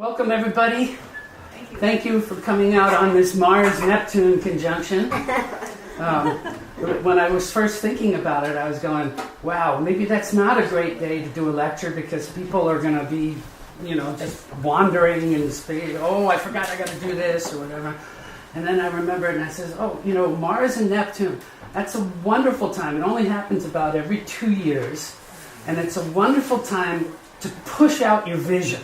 Welcome, everybody. Thank you for coming out on this Mars-Neptune conjunction. When I was first thinking about it, I was going, wow, maybe that's not a great day to do a lecture because people are going to be, just wandering in space. Oh, I forgot I got to do this or whatever. And then I remembered and I said, Mars and Neptune, that's a wonderful time. It only happens about every 2 years. And it's a wonderful time to push out your vision.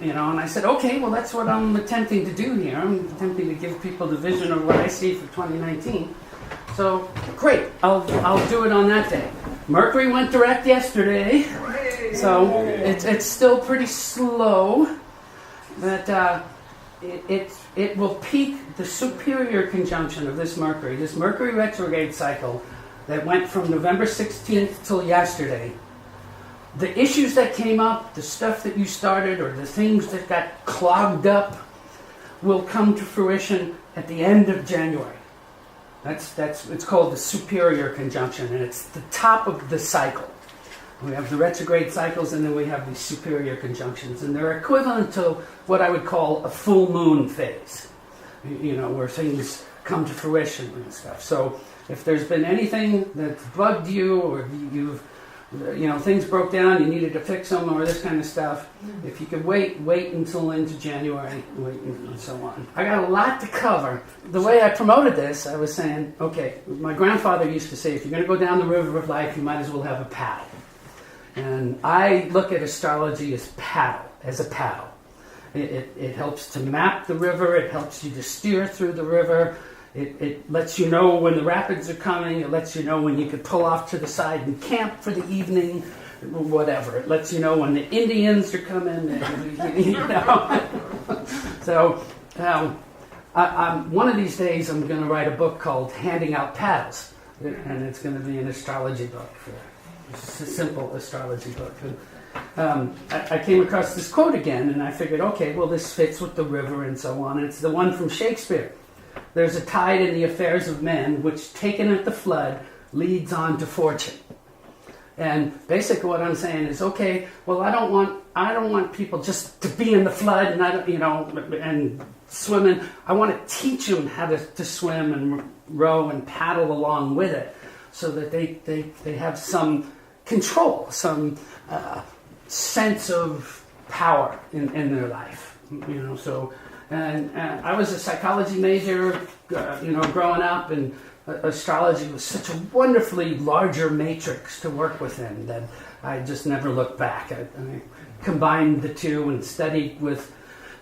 And I said, okay, well, that's what I'm attempting to do here. I'm attempting to give people the vision of what I see for 2019. So, great. I'll do it on that day. Mercury went direct yesterday, so it's still pretty slow. But it will peak the superior conjunction of this Mercury retrograde cycle that went from November 16th till yesterday. The issues that came up, the stuff that you started, or the things that got clogged up will come to fruition at the end of January. It's called the superior conjunction, and it's the top of the cycle. We have the retrograde cycles, and then we have these superior conjunctions, and they're equivalent to what I would call a full moon phase, where things come to fruition and stuff. So if there's been anything that's bugged you, or things broke down, you needed to fix them, or this kind of stuff. If you could wait until into January, and so on. I got a lot to cover. The way I promoted this, I was saying, okay, my grandfather used to say, if you're going to go down the river of life, you might as well have a paddle. And I look at astrology as a paddle. It helps to map the river, it helps you to steer through the river. It lets you know when the rapids are coming. It lets you know when you could pull off to the side and camp for the evening, whatever. It lets you know when the Indians are coming. So one of these days I'm going to write a book called Handing Out Paddles. And it's going to be an astrology book. It's a simple astrology book. I came across this quote again, and I figured, okay, well, this fits with the river and so on. And it's the one from Shakespeare. There's a tide in the affairs of men, which taken at the flood leads on to fortune. And basically what I'm saying is, okay, well, I don't want people just to be in the flood and and swimming. I want to teach them how to swim and row and paddle along with it, so that they have some control, some sense of power in their life. And I was a psychology major, growing up, and astrology was such a wonderfully larger matrix to work within that I just never looked back. I combined the two and studied with,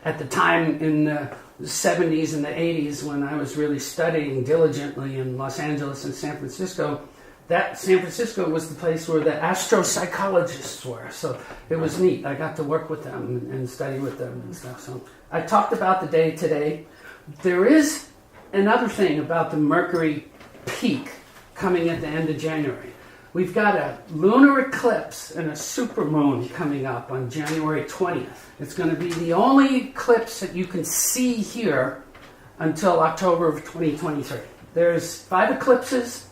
at the time in the 70s and the 80s when I was really studying diligently in Los Angeles and San Francisco. That San Francisco was the place where the astropsychologists were, so it was neat. I got to work with them and study with them and stuff. So I talked about the day today. There is another thing about the Mercury peak coming at the end of January. We've got a lunar eclipse and a supermoon coming up on January 20th. It's going to be the only eclipse that you can see here until October of 2023. There's 5 eclipses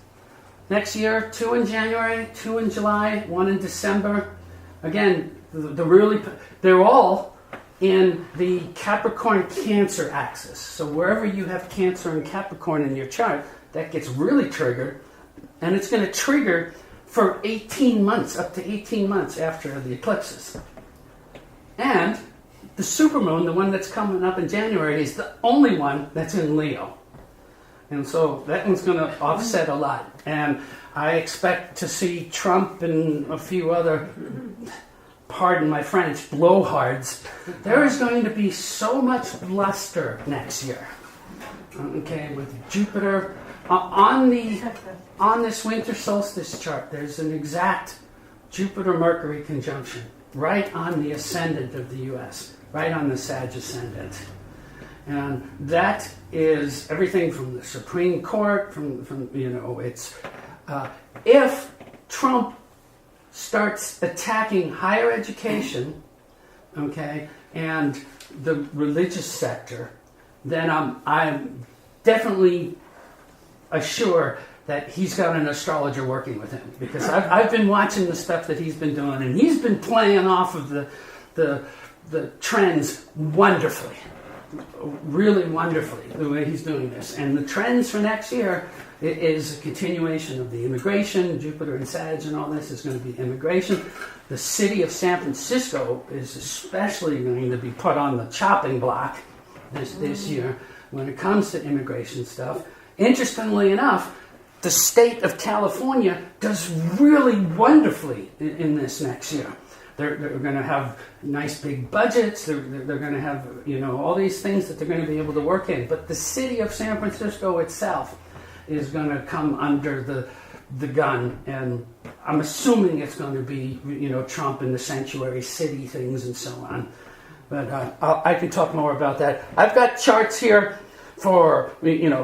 next year, 2 in January, 2 in July, 1 in December. Again, they're all in the Capricorn-Cancer axis. So wherever you have Cancer and Capricorn in your chart, that gets really triggered. And it's going to trigger for 18 months, up to 18 months after the eclipses. And the supermoon, the one that's coming up in January, is the only one that's in Leo. And so that one's going to offset a lot. And I expect to see Trump and a few other, pardon my French, blowhards. There is going to be so much bluster next year. Okay, with Jupiter. On this winter solstice chart, there's an exact Jupiter-Mercury conjunction right on the ascendant of the U.S., right on the Sag ascendant. And that is everything from the Supreme Court, if Trump starts attacking higher education, okay, and the religious sector, then I'm definitely assured that he's got an astrologer working with him, because I've been watching the stuff that he's been doing, and he's been playing off of the the trends wonderfully, really wonderfully, the way he's doing this. And the trends for next year is a continuation of the immigration. Jupiter and Sag and all this is going to be immigration. The city of San Francisco is especially going to be put on the chopping block this year when it comes to immigration stuff. Interestingly enough, the state of California does really wonderfully in this next year. They're going to have nice big budgets. They're going to have, all these things that they're going to be able to work in. But the city of San Francisco itself is going to come under the gun, and I'm assuming it's going to be, Trump and the sanctuary city things and so on. But I can talk more about that. I've got charts here for,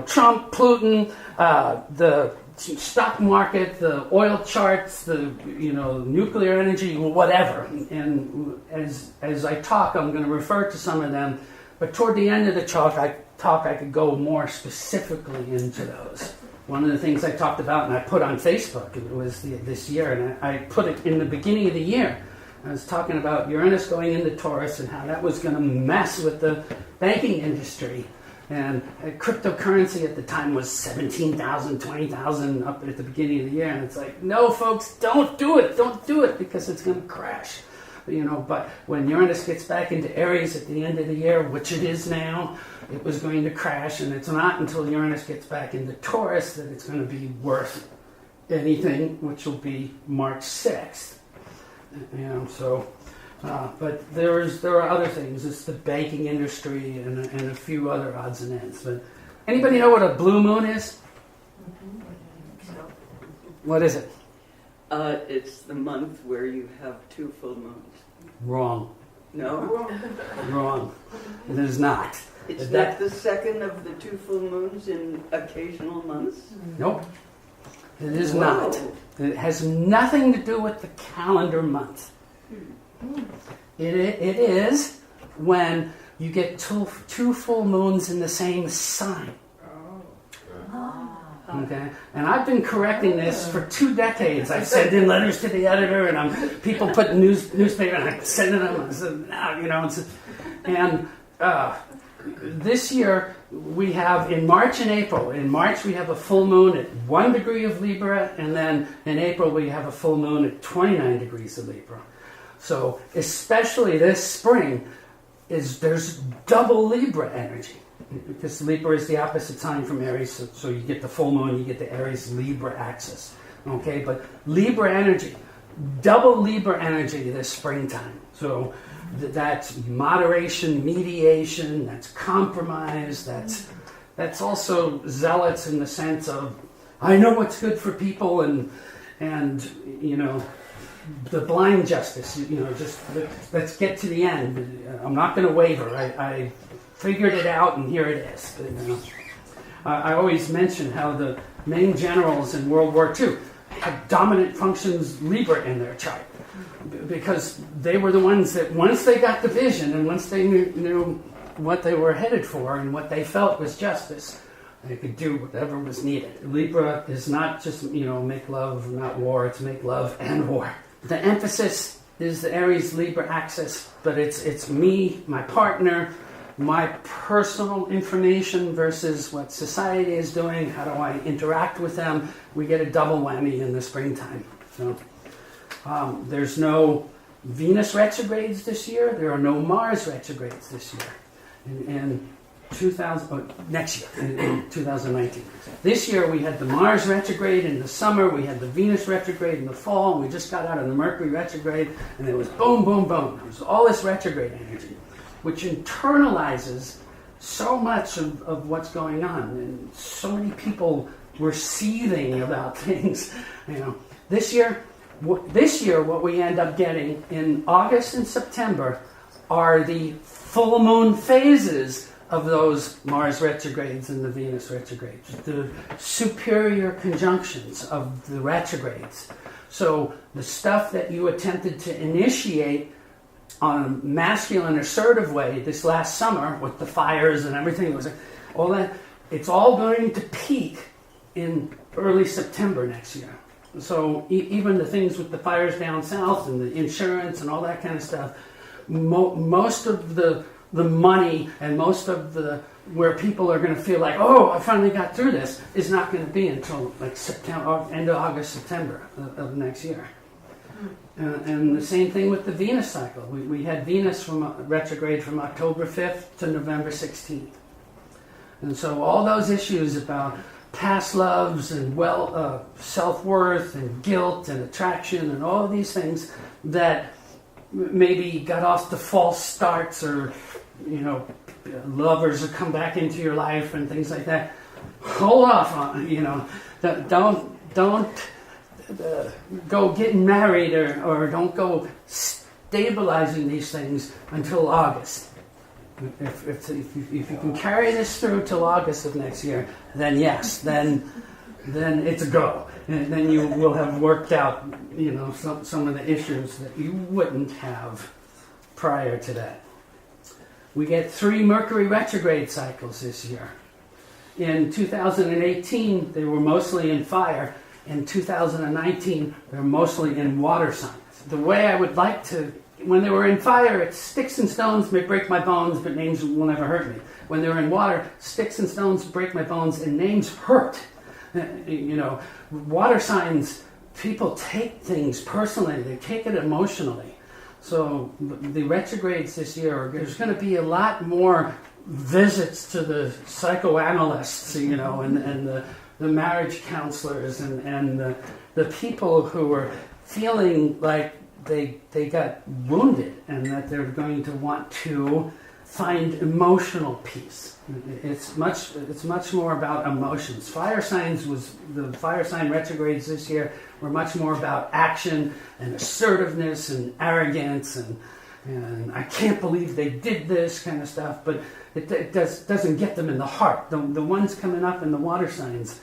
Trump, Putin, the stock market, the oil charts, the nuclear energy, whatever. And as I talk, I'm going to refer to some of them. But toward the end of the talk, I could go more specifically into those. One of the things I talked about and I put on Facebook, it was this year, and I put it in the beginning of the year. I was talking about Uranus going into Taurus and how that was going to mess with the banking industry. And cryptocurrency at the time was 17,000, 20,000 up at the beginning of the year. And it's like, no, folks, don't do it. Don't do it because it's going to crash. But when Uranus gets back into Aries at the end of the year, which it is now, it was going to crash. And it's not until Uranus gets back into Taurus that it's going to be worth anything, which will be March 6th. But there are other things. It's the banking industry and a few other odds and ends. But anybody know what a blue moon is? What is it? It's the month where you have 2 full moons. Wrong. No? Wrong. It is not. It's not the second of the 2 full moons in occasional months? Nope. It is not. It has nothing to do with the calendar month. It is when you get two full moons in the same sign. Okay, and I've been correcting this for 2 decades. I sent in letters to the editor, and people put newspaper, and I send them. I said, and this year we have in March and April. In March we have a full moon at 1 degree of Libra, and then in April we have a full moon at 29 degrees of Libra. So especially this spring, there's double Libra energy. Because Libra is the opposite sign from Aries, so you get the full moon, you get the Aries-Libra axis. Okay, but Libra energy, double Libra energy this springtime. So that's moderation, mediation, that's compromise, that's also zealots in the sense of, I know what's good for people and the blind justice, just let's get to the end. I'm not going to waver. I figured it out, and here it is. I always mention how the main generals in World War II had dominant functions Libra in their chart, because they were the ones that once they got the vision and once they knew what they were headed for and what they felt was justice, they could do whatever was needed. Libra is not just make love, not war. It's make love and war. The emphasis is the Aries-Libra axis, but it's me, my partner, my personal information versus what society is doing. How do I interact with them? We get a double whammy in the springtime. So there's no Venus retrogrades this year. There are no Mars retrogrades this year. Next year, in 2019. This year we had the Mars retrograde in the summer, we had the Venus retrograde in the fall, and we just got out of the Mercury retrograde, and it was boom, boom, boom. There was all this retrograde energy, which internalizes so much of what's going on, and so many people were seething about things. This year, what we end up getting in August and September are the full moon phases of those Mars retrogrades and the Venus retrogrades, the superior conjunctions of the retrogrades. So the stuff that you attempted to initiate on a masculine, assertive way this last summer with the fires and everything, all that, it's all going to peak in early September next year. So even the things with the fires down south and the insurance and all that kind of stuff, most of the money and most of the where people are going to feel like, oh, I finally got through this, is not going to be until like September, end of August, September of next year. And the same thing with the Venus cycle. We had Venus from retrograde from October 5th to November 16th. And so all those issues about past loves and self-worth and guilt and attraction and all of these things that maybe got off to false starts, or lovers have come back into your life and things like that. Hold off on, don't go getting married or don't go stabilizing these things until August. If you can carry this through till August of next year, then yes, then it's a go. And then you will have worked out, some of the issues that you wouldn't have prior to that. We get 3 Mercury retrograde cycles this year. In 2018, they were mostly in fire. In 2019, they're mostly in water signs. The way I would like to, when they were in fire, it's sticks and stones may break my bones, but names will never hurt me. When they're in water, sticks and stones break my bones, and names hurt. Water signs, people take things personally. They take it emotionally. So the retrogrades this year, there's going to be a lot more visits to the psychoanalysts, and the marriage counselors and the people who are feeling like they got wounded and that they're going to want to find emotional peace. It's much more about emotions. The fire sign retrogrades this year were much more about action and assertiveness and arrogance and I can't believe they did this kind of stuff, but it doesn't get them in the heart. The ones coming up in the water signs,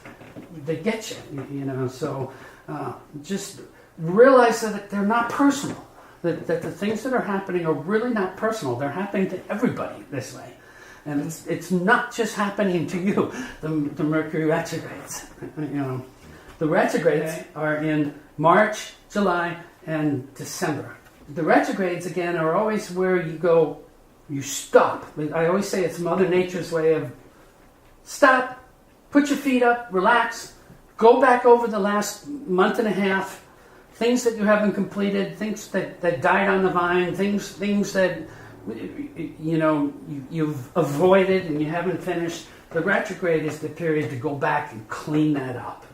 they get you, so just realize that they're not personal, that the things that are happening are really not personal. They're happening to everybody this way. And it's not just happening to you, the Mercury retrogrades. The retrogrades are in March, July, and December. The retrogrades, again, are always where you stop. I always say it's Mother Nature's way of stop, put your feet up, relax, go back over the last month and a half, things that you haven't completed, things that died on the vine, things that you've avoided and you haven't finished. The retrograde is the period to go back and clean that up.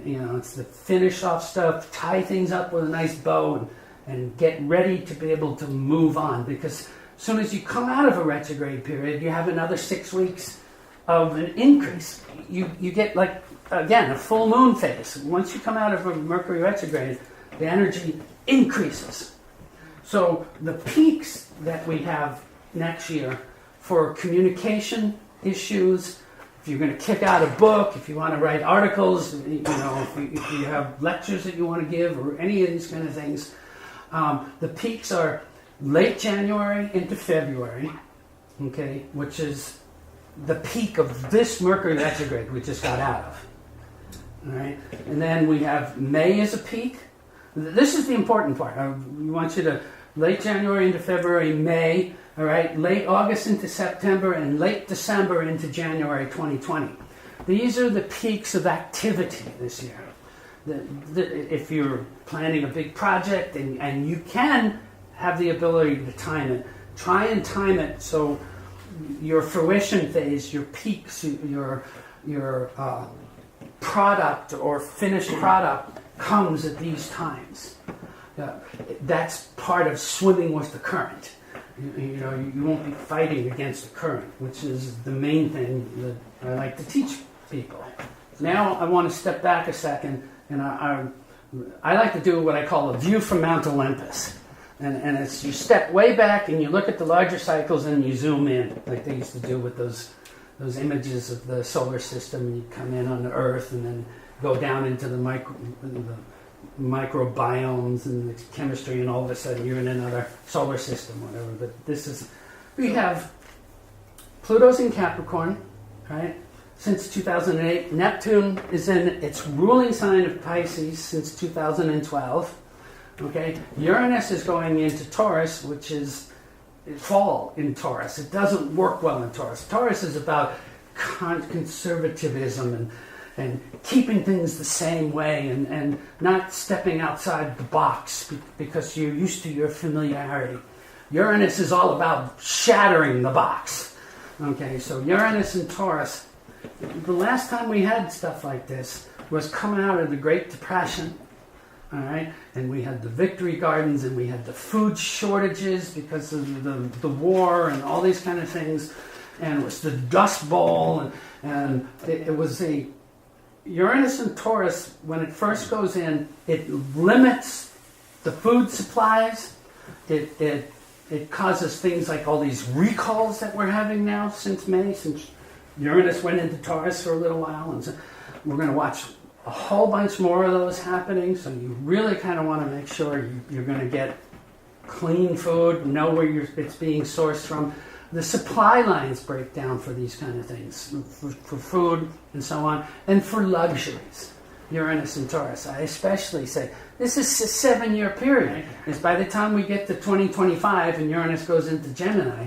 It's to finish off stuff, tie things up with a nice bow, and get ready to be able to move on. Because as soon as you come out of a retrograde period, you have another 6 weeks of an increase. You get, like, again, a full moon phase. Once you come out of a Mercury retrograde, the energy increases. So the peaks that we have next year for communication issues, if you're going to kick out a book, if you want to write articles, if you have lectures that you want to give, or any of these kind of things, the peaks are late January into February, okay, which is the peak of this Mercury retrograde we just got out of. All right, and then we have May as a peak. This is the important part. We want you to late January into February, May, all right, late August into September, and late December into January 2020. These are the peaks of activity this year. If you're planning a big project and you can have the ability to time it, try and time it so your fruition phase, your peaks, your product or finished product comes at these times. That's part of swimming with the current. You won't be fighting against the current, which is the main thing that I like to teach people. Now I want to step back a second, and I like to do what I call a view from Mount Olympus. And it's you step way back and you look at the larger cycles and you zoom in, like they used to do with those images of the solar system. And you come in on the Earth and then go down into the microbiomes and the chemistry, and all of a sudden you're in another solar system, whatever. But we have Pluto's in Capricorn, right? Since 2008. Neptune is in its ruling sign of Pisces since 2012. Okay, Uranus is going into Taurus, which is fall in Taurus. It doesn't work well in Taurus. Taurus is about conservatism and keeping things the same way and not stepping outside the box because you're used to your familiarity. Uranus is all about shattering the box. Okay, so Uranus and Taurus. The last time we had stuff like this was coming out of the Great Depression. All right, and we had the victory gardens, and we had the food shortages because of the war and all these kind of things, and it was the Dust Bowl, and it was a Uranus and Taurus. When it first goes in, it limits the food supplies. It causes things like all these recalls that we're having now since May, since Uranus went into Taurus for a little while, and so we're going to watch a whole bunch more of those happening, so you really kind of want to make sure you're going to get clean food, know where it's being sourced from. The supply lines break down for these kind of things, for food and so on, and for luxuries. Uranus and Taurus, I especially say, this is a 7-year period. Is by the time we get to 2025 and Uranus goes into Gemini,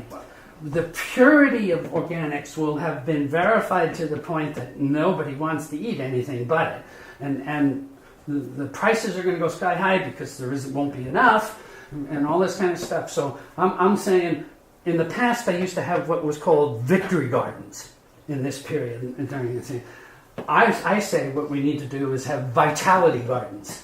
the purity of organics will have been verified to the point that nobody wants to eat anything but it. And the prices are going to go sky high because won't be enough and all this kind of stuff. So I'm saying, in the past I used to have what was called victory gardens in this period and during this thing. I say what we need to do is have vitality gardens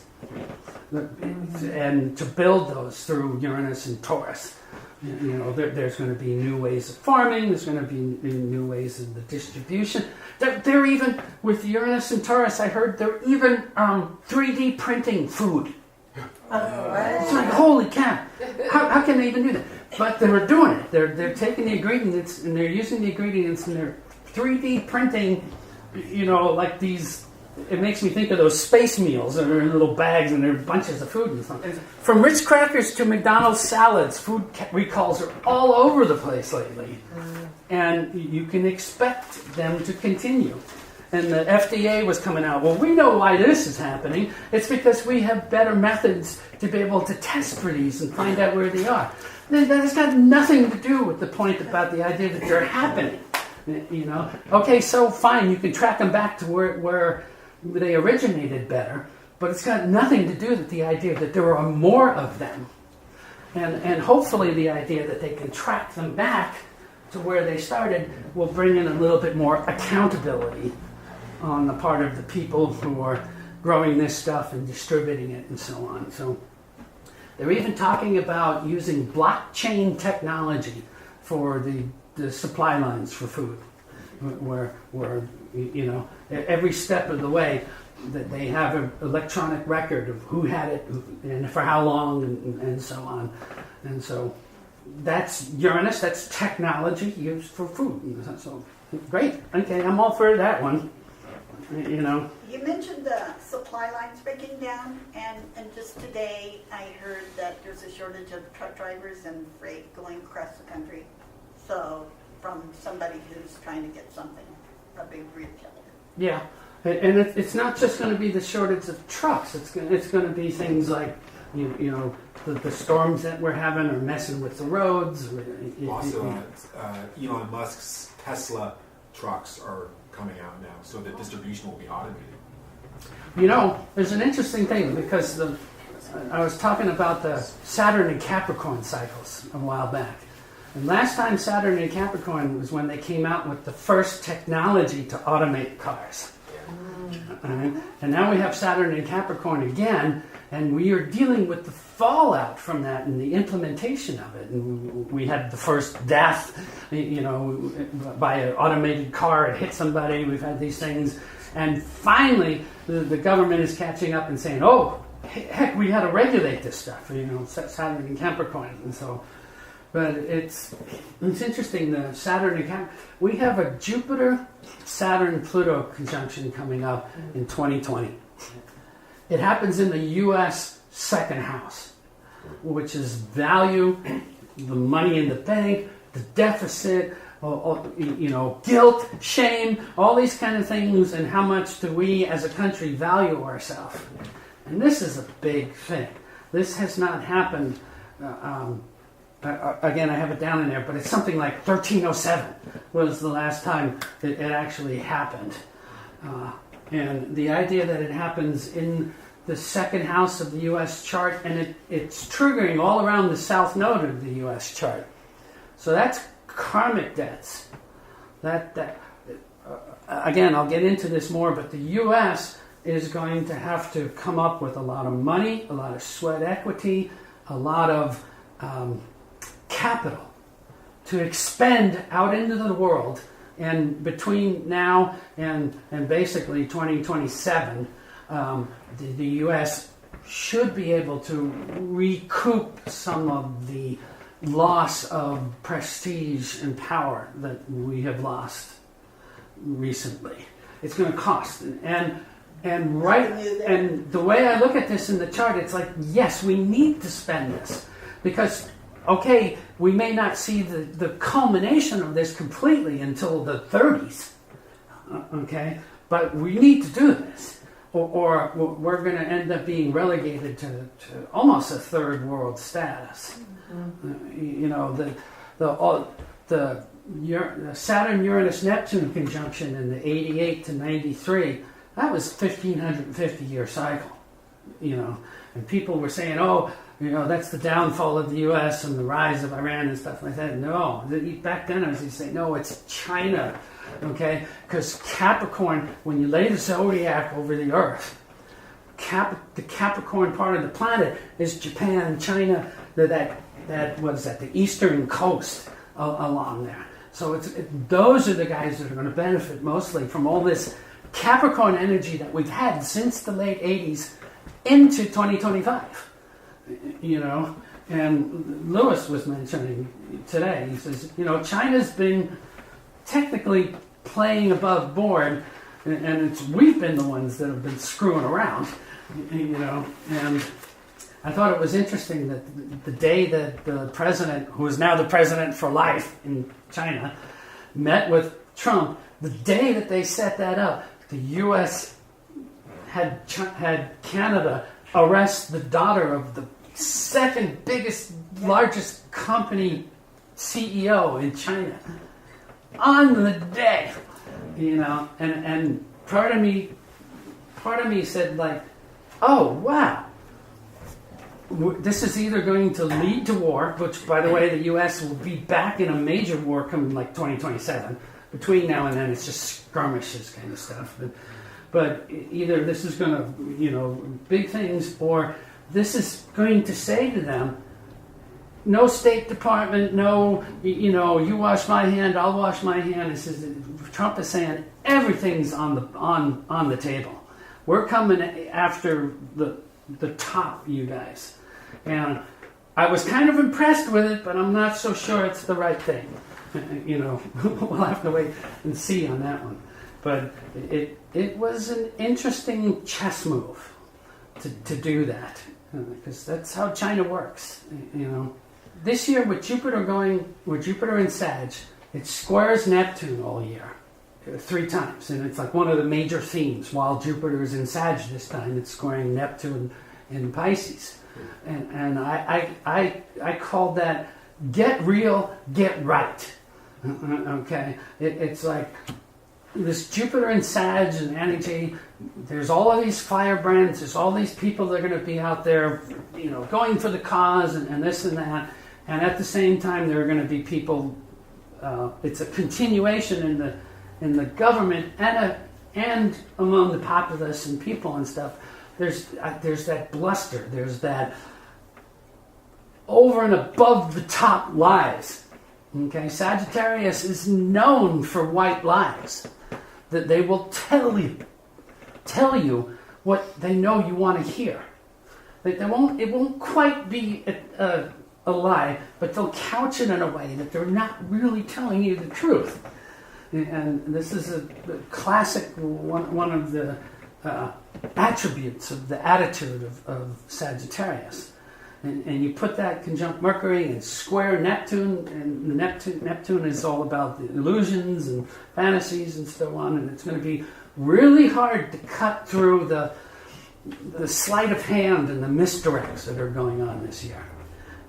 and to build those through Uranus and Taurus. You know, there's going to be new ways of farming. There's going to be new ways of the distribution. They're even, with Uranus and Taurus, I heard they're even 3D printing food. It's like, holy cow. How can they even do that? But they're doing it. They're taking the ingredients and they're using the ingredients and they're 3D printing, you know, like these. It makes me think of those space meals that are in little bags and there are bunches of food and stuff. From Ritz crackers to McDonald's salads, food recalls are all over the place lately. And you can expect them to continue. And the FDA was coming out, well, we know why this is happening. It's because we have better methods to be able to test for these and find out where they are. That has got nothing to do with the point about the idea that they're happening. You know, okay, so fine, you can track them back to where they originated better, but it's got nothing to do with the idea that there are more of them. And hopefully the idea that they can track them back to where they started will bring in a little bit more accountability on the part of the people who are growing this stuff and distributing it and so on. So they're even talking about using blockchain technology for the supply lines for food, where you know, every step of the way that they have an electronic record of who had it and for how long and so on. And so that's Uranus, that's technology used for food. So great, okay, I'm all for that one. You know. You mentioned the supply lines breaking down, and just today I heard that there's a shortage of truck drivers and freight going across the country. So from somebody who's trying to get something, a big retailer. Yeah, and it's not just going to be the shortage of trucks. It's going to be things like, you know, the storms that we're having are messing with the roads. Also, Elon Musk's Tesla trucks are coming out now, so the distribution will be automated. You know, there's an interesting thing because I was talking about the Saturn and Capricorn cycles a while back. And last time Saturn and Capricorn was when they came out with the first technology to automate cars. And now we have Saturn and Capricorn again, and we are dealing with the fallout from that and the implementation of it. And we had the first death, you know, by an automated car. It hit somebody. We've had these things. And finally, the government is catching up and saying, oh, heck, we got to regulate this stuff, you know, Saturn and Capricorn. And so... But it's interesting, the Saturn and Capricorn. We have a Jupiter-Saturn-Pluto conjunction coming up in 2020. It happens in the U.S. second house, which is value, the money in the bank, the deficit, you know, guilt, shame, all these kind of things, and how much do we as a country value ourselves. And this is a big thing. This has not happened. Again, I have it down in there, but it's something like 1307 was the last time that it actually happened. And the idea that it happens in the second house of the U.S. chart, and it's triggering all around the south node of the U.S. chart. So that's karmic debts. Again, I'll get into this more, but the U.S. is going to have to come up with a lot of money, a lot of sweat equity, a lot of capital to expend out into the world. And between now and basically 2027, the U.S. should be able to recoup some of the loss of prestige and power that we have lost recently. It's going to cost. And the way I look at this in the chart, it's like, yes, we need to spend this. Because, okay, we may not see the culmination of this completely until the 30s, okay? But we need to do this, or we're going to end up being relegated to almost a third world status. You know, the Saturn, Uranus, Neptune conjunction in the 88 to 93, that was 1,550-year cycle, you know. And people were saying, oh, you know, that's the downfall of the U.S. and the rise of Iran and stuff like that. No, back then I was saying, no, it's China, okay? Because Capricorn, when you lay the zodiac over the Earth, the Capricorn part of the planet is Japan, China, that was at the eastern coast along there. So those are the guys that are going to benefit mostly from all this Capricorn energy that we've had since the late 80s into 2025. You know, and Lewis was mentioning today, he says, you know, China's been technically playing above board, and we've been the ones that have been screwing around, you know. And I thought it was interesting that the day that the president, who is now the president for life in China, met with Trump, the day that they set that up, the U.S. had Canada arrest the daughter of the second biggest, largest company CEO in China on the day, you know. And part of me said, like, oh wow, this is either going to lead to war, which, by the way, the U.S. will be back in a major war coming like 2027. Between now and then, it's just skirmishes kind of stuff. But either this is going to, you know, big things, or this is going to say to them, no State Department, no, you know, you wash my hand, I'll wash my hand. Trump is saying everything's on the table. We're coming after the top, you guys. And I was kind of impressed with it, but I'm not so sure it's the right thing. You know, we'll have to wait and see on that one. But it was an interesting chess move to do that, because that's how China works, you know. This year with Jupiter in Sag, it squares Neptune all year, 3 times, and it's like one of the major themes. While Jupiter is in Sag this time, it's squaring Neptune in Pisces, and I called that get real, get right. Okay, it's like this Jupiter in Sag and energy. There's all of these firebrands. There's all these people that are going to be out there, you know, going for the cause and this and that. And at the same time, there are going to be people. It's a continuation in the government and among the populace and people and stuff. There's that bluster. There's that over and above the top lies. Okay, Sagittarius is known for white lies, that they will tell you what they know you want to hear. It won't quite be a lie, but they'll couch it in a way that they're not really telling you the truth. And this is a classic one of the attributes of the attitude of Sagittarius. And you put that conjunct Mercury and square Neptune, and Neptune is all about the illusions and fantasies and so on, and it's going to be really hard to cut through the sleight of hand and the misdirects that are going on this year.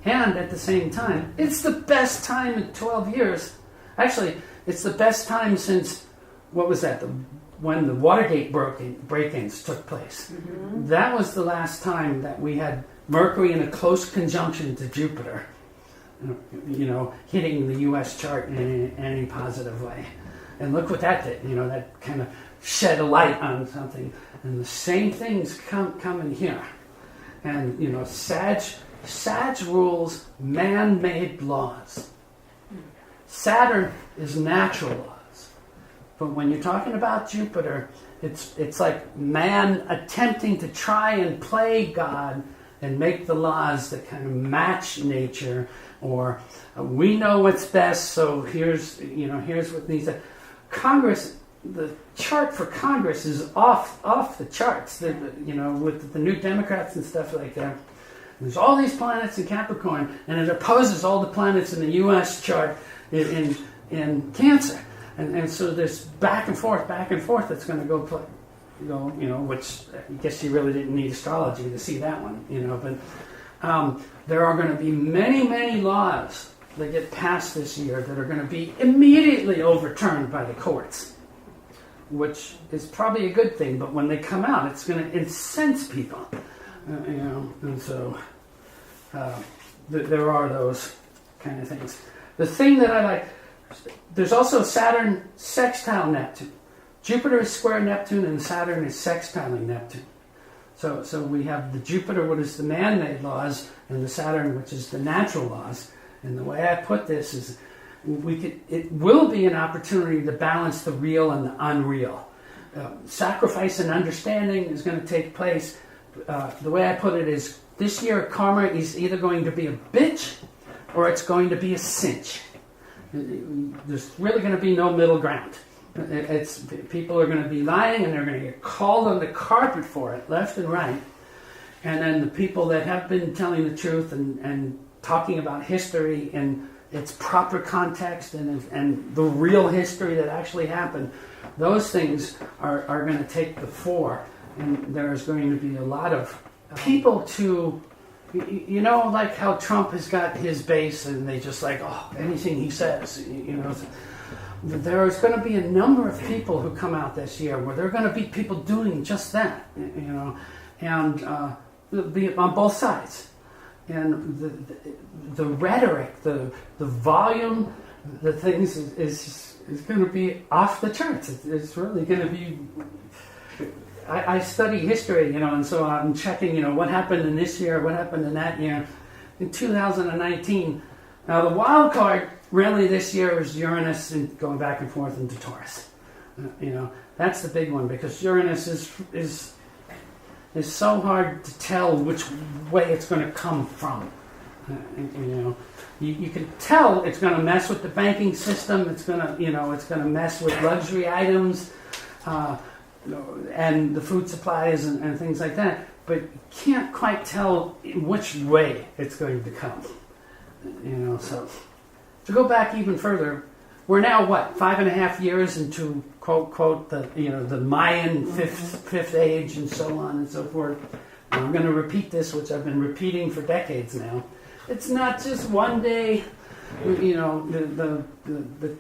And at the same time, it's the best time in 12 years. Actually, it's the best time since, what was that, when the Watergate break-ins took place. Mm-hmm. That was the last time that we had Mercury in a close conjunction to Jupiter, hitting the U.S. chart in any positive way. And look what that did. That kind of shed a light on something. And the same things come in here. And, Sag rules man-made laws. Saturn is natural laws. But when you're talking about Jupiter, it's like man attempting to try and play God and make the laws that kind of match nature, or we know what's best, so here's what needs to. Congress, the chart for Congress is off the charts. With the new Democrats and stuff like that. There's all these planets in Capricorn, and it opposes all the planets in the U.S. chart in Cancer, and so there's back and forth that's going to go, which I guess you really didn't need astrology to see that one, but there are going to be many, many laws that get passed this year that are going to be immediately overturned by the courts, which is probably a good thing, but when they come out, it's going to incense people. And so there are those kind of things. The thing that I like, there's also Saturn sextile Neptune. Jupiter is square Neptune and Saturn is sextiling Neptune. So we have the Jupiter, what is the man-made laws, and the Saturn, which is the natural laws. And the way I put this is, it will be an opportunity to balance the real and the unreal. Sacrifice and understanding is going to take place. The way I put it is, this year karma is either going to be a bitch or it's going to be a cinch. There's really going to be no middle ground. People are going to be lying and they're going to get called on the carpet for it, left and right. And then the people that have been telling the truth and talking about history in its proper context and the real history that actually happened, those things are going to take the fore. And there's going to be a lot of people to, like how Trump has got his base and they just anything he says, There's going to be a number of people who come out this year where there are going to be people doing just that, and be on both sides. And the rhetoric, the volume, the things is going to be off the charts. It's really going to be. I study history, and so I'm checking, what happened in this year, what happened in that year. In 2019, now the wild card really this year is Uranus and going back and forth into Taurus. That's the big one, because Uranus is so hard to tell which way it's going to come from. You can tell it's going to mess with the banking system. It's going to, it's going to mess with luxury items. And the food supplies and things like that, but you can't quite tell which way it's going to come. So to go back even further, we're now 5.5 years into quote the Mayan fifth age and so on and so forth. And I'm going to repeat this, which I've been repeating for decades now. It's not just one day, the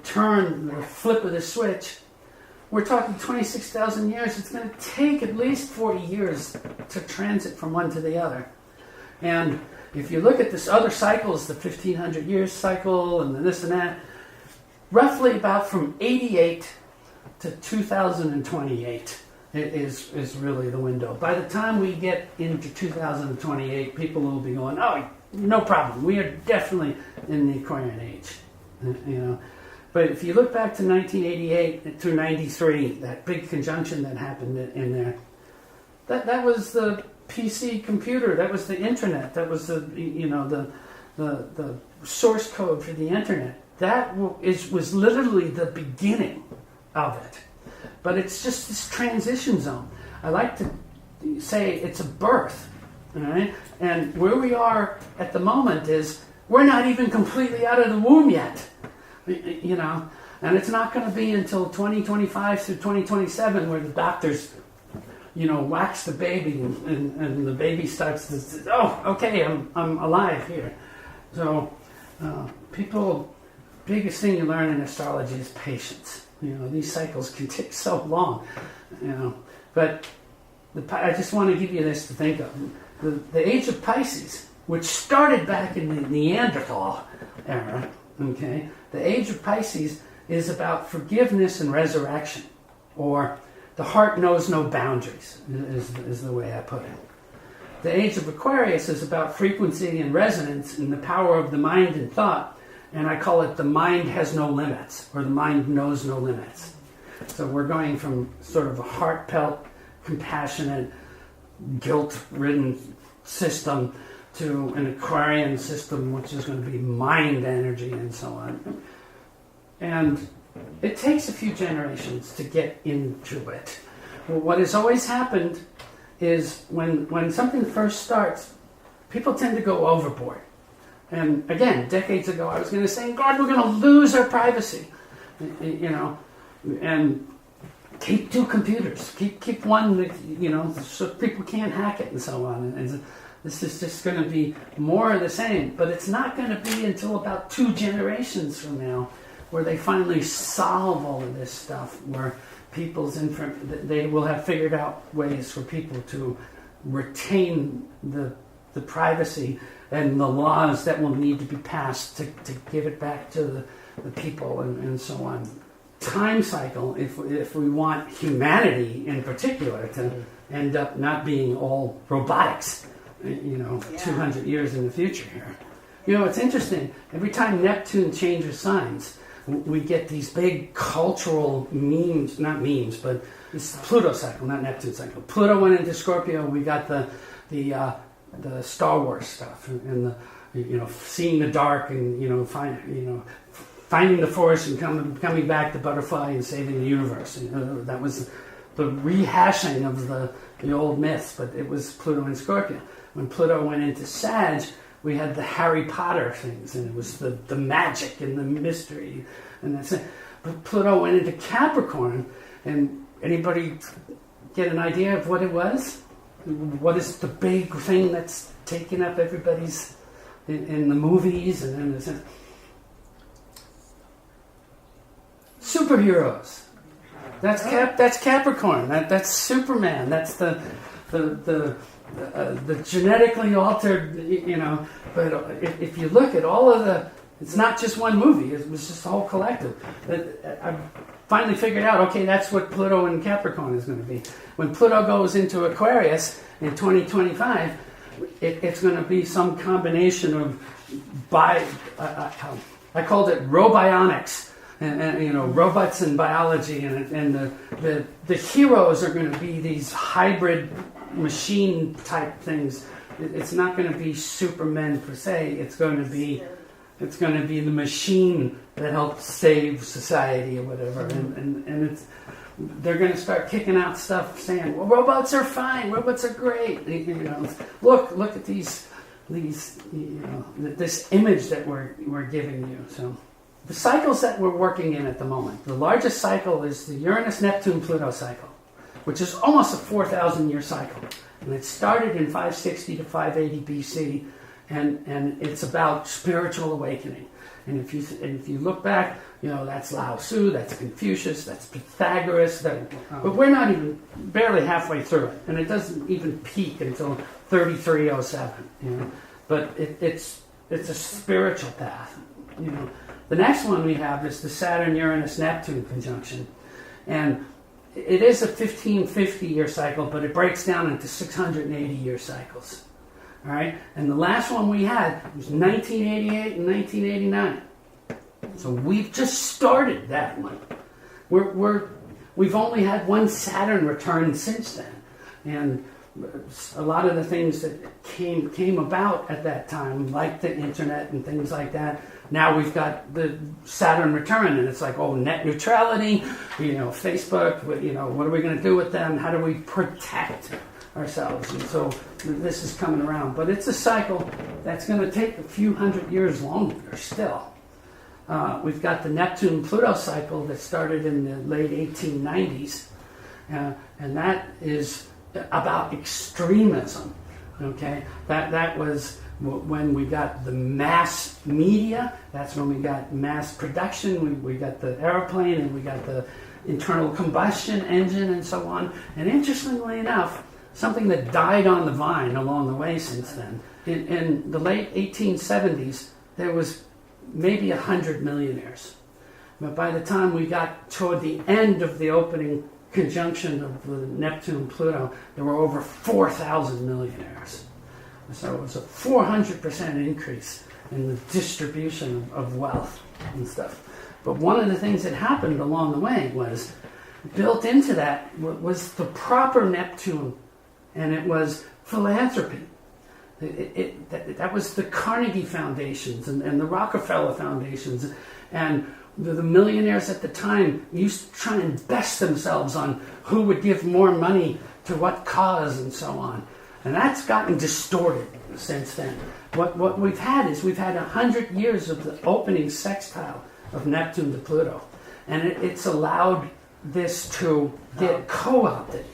turn, the flip of the switch. We're talking 26,000 years. It's going to take at least 40 years to transit from one to the other. And if you look at this other cycles, the 1,500 years cycle and this and that, roughly about from 88 to 2028 is really the window. By the time we get into 2028, people will be going, oh, no problem. We are definitely in the Aquarian age. But if you look back to 1988 through 93, that big conjunction that happened in there, that was the PC computer, that was the internet, that was the source code for the internet. That was literally the beginning of it. But it's just this transition zone. I like to say it's a birth, all right? And where we are at the moment is we're not even completely out of the womb yet. And it's not going to be until 2025 through 2027 where the doctors wax the baby, and the baby starts to say, oh, okay, I'm alive here. So biggest thing you learn in astrology is patience. These cycles can take so long, but I just want to give you this to think of. The age of Pisces, which started back in the Neanderthal era, okay? The age of Pisces is about forgiveness and resurrection, or the heart knows no boundaries, is the way I put it. The age of Aquarius is about frequency and resonance and the power of the mind and thought, and I call it the mind has no limits, or the mind knows no limits. So we're going from sort of a heartfelt, compassionate, guilt-ridden system to an Aquarian system, which is going to be mind energy and so on. And it takes a few generations to get into it. Well, what has always happened is when something first starts, people tend to go overboard. And again, decades ago, I was going to say, God, we're going to lose our privacy, and keep two computers, keep one, so people can't hack it and so on. And this is just going to be more of the same. But it's not going to be until about 2 generations from now where they finally solve all of this stuff, where they will have figured out ways for people to retain the privacy and the laws that will need to be passed to give it back to the people and so on. Time cycle, if we want humanity in particular to end up not being all robotics, 200 years in the future here. It's interesting. Every time Neptune changes signs, we get these big cultural memes, not memes, but it's the Pluto cycle, not Neptune cycle. Pluto went into Scorpio. We got the Star Wars stuff, and the seeing the dark, and finding the force and coming back, the butterfly, and saving the universe. That was the rehashing of the old myths, but it was Pluto and Scorpio. When Pluto went into Sag, we had the Harry Potter things, and it was the magic and the mystery, and that's it. But Pluto went into Capricorn, and anybody get an idea of what it was? What is the big thing that's taking up everybody's in the movies and in the sense? Superheroes. That's Capricorn. That's Superman. That's the genetically altered. But if you look at all of it's not just one movie. It was just a whole collective. I finally figured out. Okay, that's what Pluto and Capricorn is going to be. When Pluto goes into Aquarius in 2025, it's going to be some combination of I called it robionics. And robots and biology, and the heroes are going to be these hybrid machine type things. It's not going to be Supermen per se. It's going to be the machine that helps save society or whatever. And they're going to start kicking out stuff saying, well, robots are fine. Robots are great. Look at these this image that we're giving you. So. The cycles that we're working in at the moment, the largest cycle is the Uranus-Neptune-Pluto cycle, which is almost a 4,000-year cycle. And it started in 560 to 580 BC, and it's about spiritual awakening. And if you look back, that's Lao Tzu, that's Confucius, that's Pythagoras, but we're not even barely halfway through it, and it doesn't even peak until 3307. But it's a spiritual path. The next one we have is the Saturn-Uranus-Neptune conjunction. And it is a 1550-year cycle, but it breaks down into 680-year cycles. All right? And the last one we had was 1988 and 1989. So we've just started that one. We've only had one Saturn return since then. And a lot of the things that came about at that time, like the internet and things like that, now we've got the Saturn return, and it's like, net neutrality, Facebook, what are we going to do with them? How do we protect ourselves? And so this is coming around. But it's a cycle that's going to take a few hundred years longer still. We've got the Neptune-Pluto cycle that started in the late 1890s, and that is about extremism. Okay, that was when we got the mass media. That's when we got mass production. We got the airplane, and we got the internal combustion engine, and so on. And interestingly enough, something that died on the vine along the way since then. In the late 1870s, there was maybe 100 millionaires. But by the time we got toward the end of the opening conjunction of the Neptune-Pluto, there were over 4,000 millionaires. So it was a 400% increase in the distribution of wealth and stuff. But one of the things that happened along the way was, built into that was the proper Neptune, and it was philanthropy. That was the Carnegie Foundations and the Rockefeller Foundations, and the millionaires at the time used to try and best themselves on who would give more money to what cause and so on. And that's gotten distorted since then. What we've had is 100 years of the opening sextile of Neptune to Pluto. And it's allowed this to get co-opted.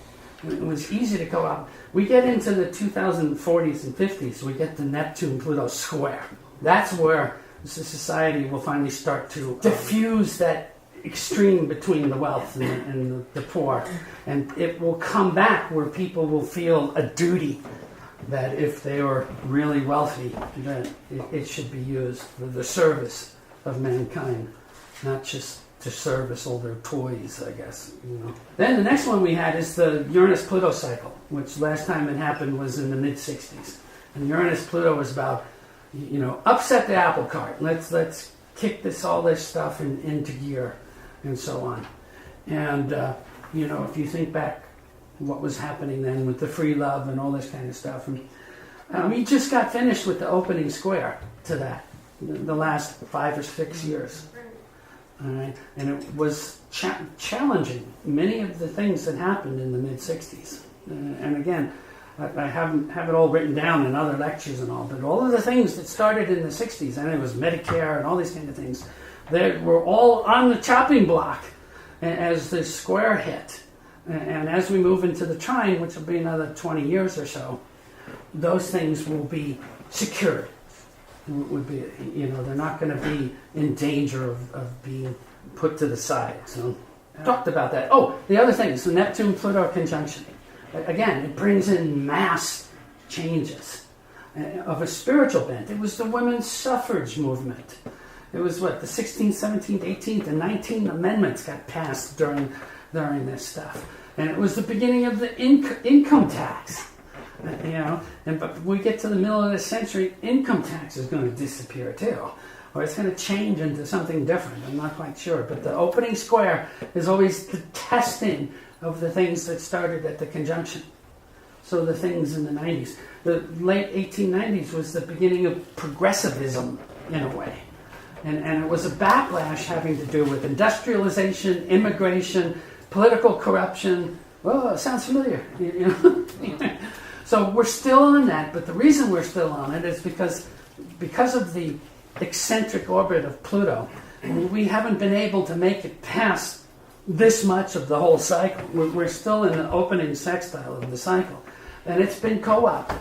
It was easy to co-opt. We get into the 2040s and 50s, we get the Neptune-Pluto square. That's where the society will finally start to diffuse that extreme between the wealth and the poor. And it will come back where people will feel a duty that if they were really wealthy, that it should be used for the service of mankind, not just to service all their toys, I guess. Then the next one we had is the Uranus-Pluto cycle, which last time it happened was in the mid-60s. And Uranus-Pluto was about, upset the apple cart. Let's kick all this stuff into gear, and so on. And if you think back what was happening then with the free love and all this kind of stuff, and we just got finished with the opening square to that the last 5 or 6 years. All right, and it was challenging many of the things that happened in the mid-60s. And again, I have it all written down in other lectures and all, but all of the things that started in the 60s, and it was Medicare and all these kind of things, they were all on the chopping block as the square hit. And as we move into the trine, which will be another 20 years or so, those things will be secured. Would be, they're not going to be in danger of being put to the side. So, talked about that. Oh, the other thing is the Neptune-Pluto conjunction. Again, it brings in mass changes of a spiritual bent. It was the women's suffrage movement. It was the 16th, 17th, 18th, and 19th amendments got passed during this stuff. And it was the beginning of the income tax. But we get to the middle of this century, income tax is going to disappear too, or it's going to change into something different. I'm not quite sure, but the opening square is always the testing of the things that started at the conjunction. So the things in the 90s, the late 1890s was the beginning of progressivism in a way, and it was a backlash having to do with industrialization, immigration, political corruption. Oh, it sounds familiar. So we're still on that, but the reason we're still on it is because of the eccentric orbit of Pluto, we haven't been able to make it past this much of the whole cycle. We're still in the opening sextile of the cycle, and it's been co-opted.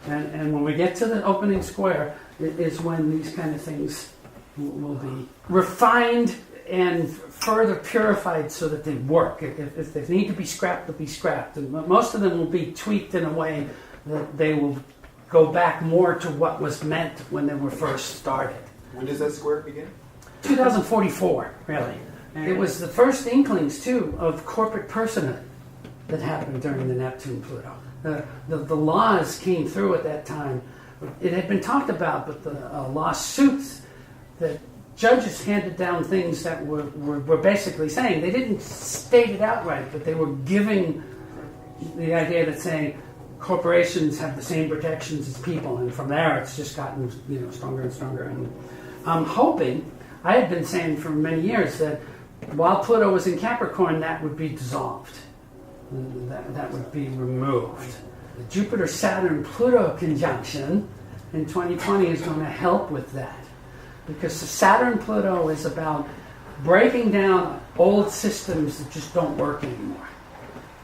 And when we get to the opening square, is when these kind of things will be refined and further purified so that they work. If they need to be scrapped, they'll be scrapped. And most of them will be tweaked in a way that they will go back more to what was meant when they were first started. When does that square begin? 2044, really. And it was the first inklings, too, of corporate personhood that happened during the Neptune-Pluto. The laws came through at that time. It had been talked about, but the lawsuits that judges handed down things that were basically saying, they didn't state it outright, but they were giving the idea that saying corporations have the same protections as people, and from there it's just gotten stronger and stronger. And I'm hoping, I had been saying for many years that while Pluto was in Capricorn, that would be dissolved. That would be removed. The Jupiter-Saturn-Pluto conjunction in 2020 is going to help with that. Because the Saturn-Pluto is about breaking down old systems that just don't work anymore.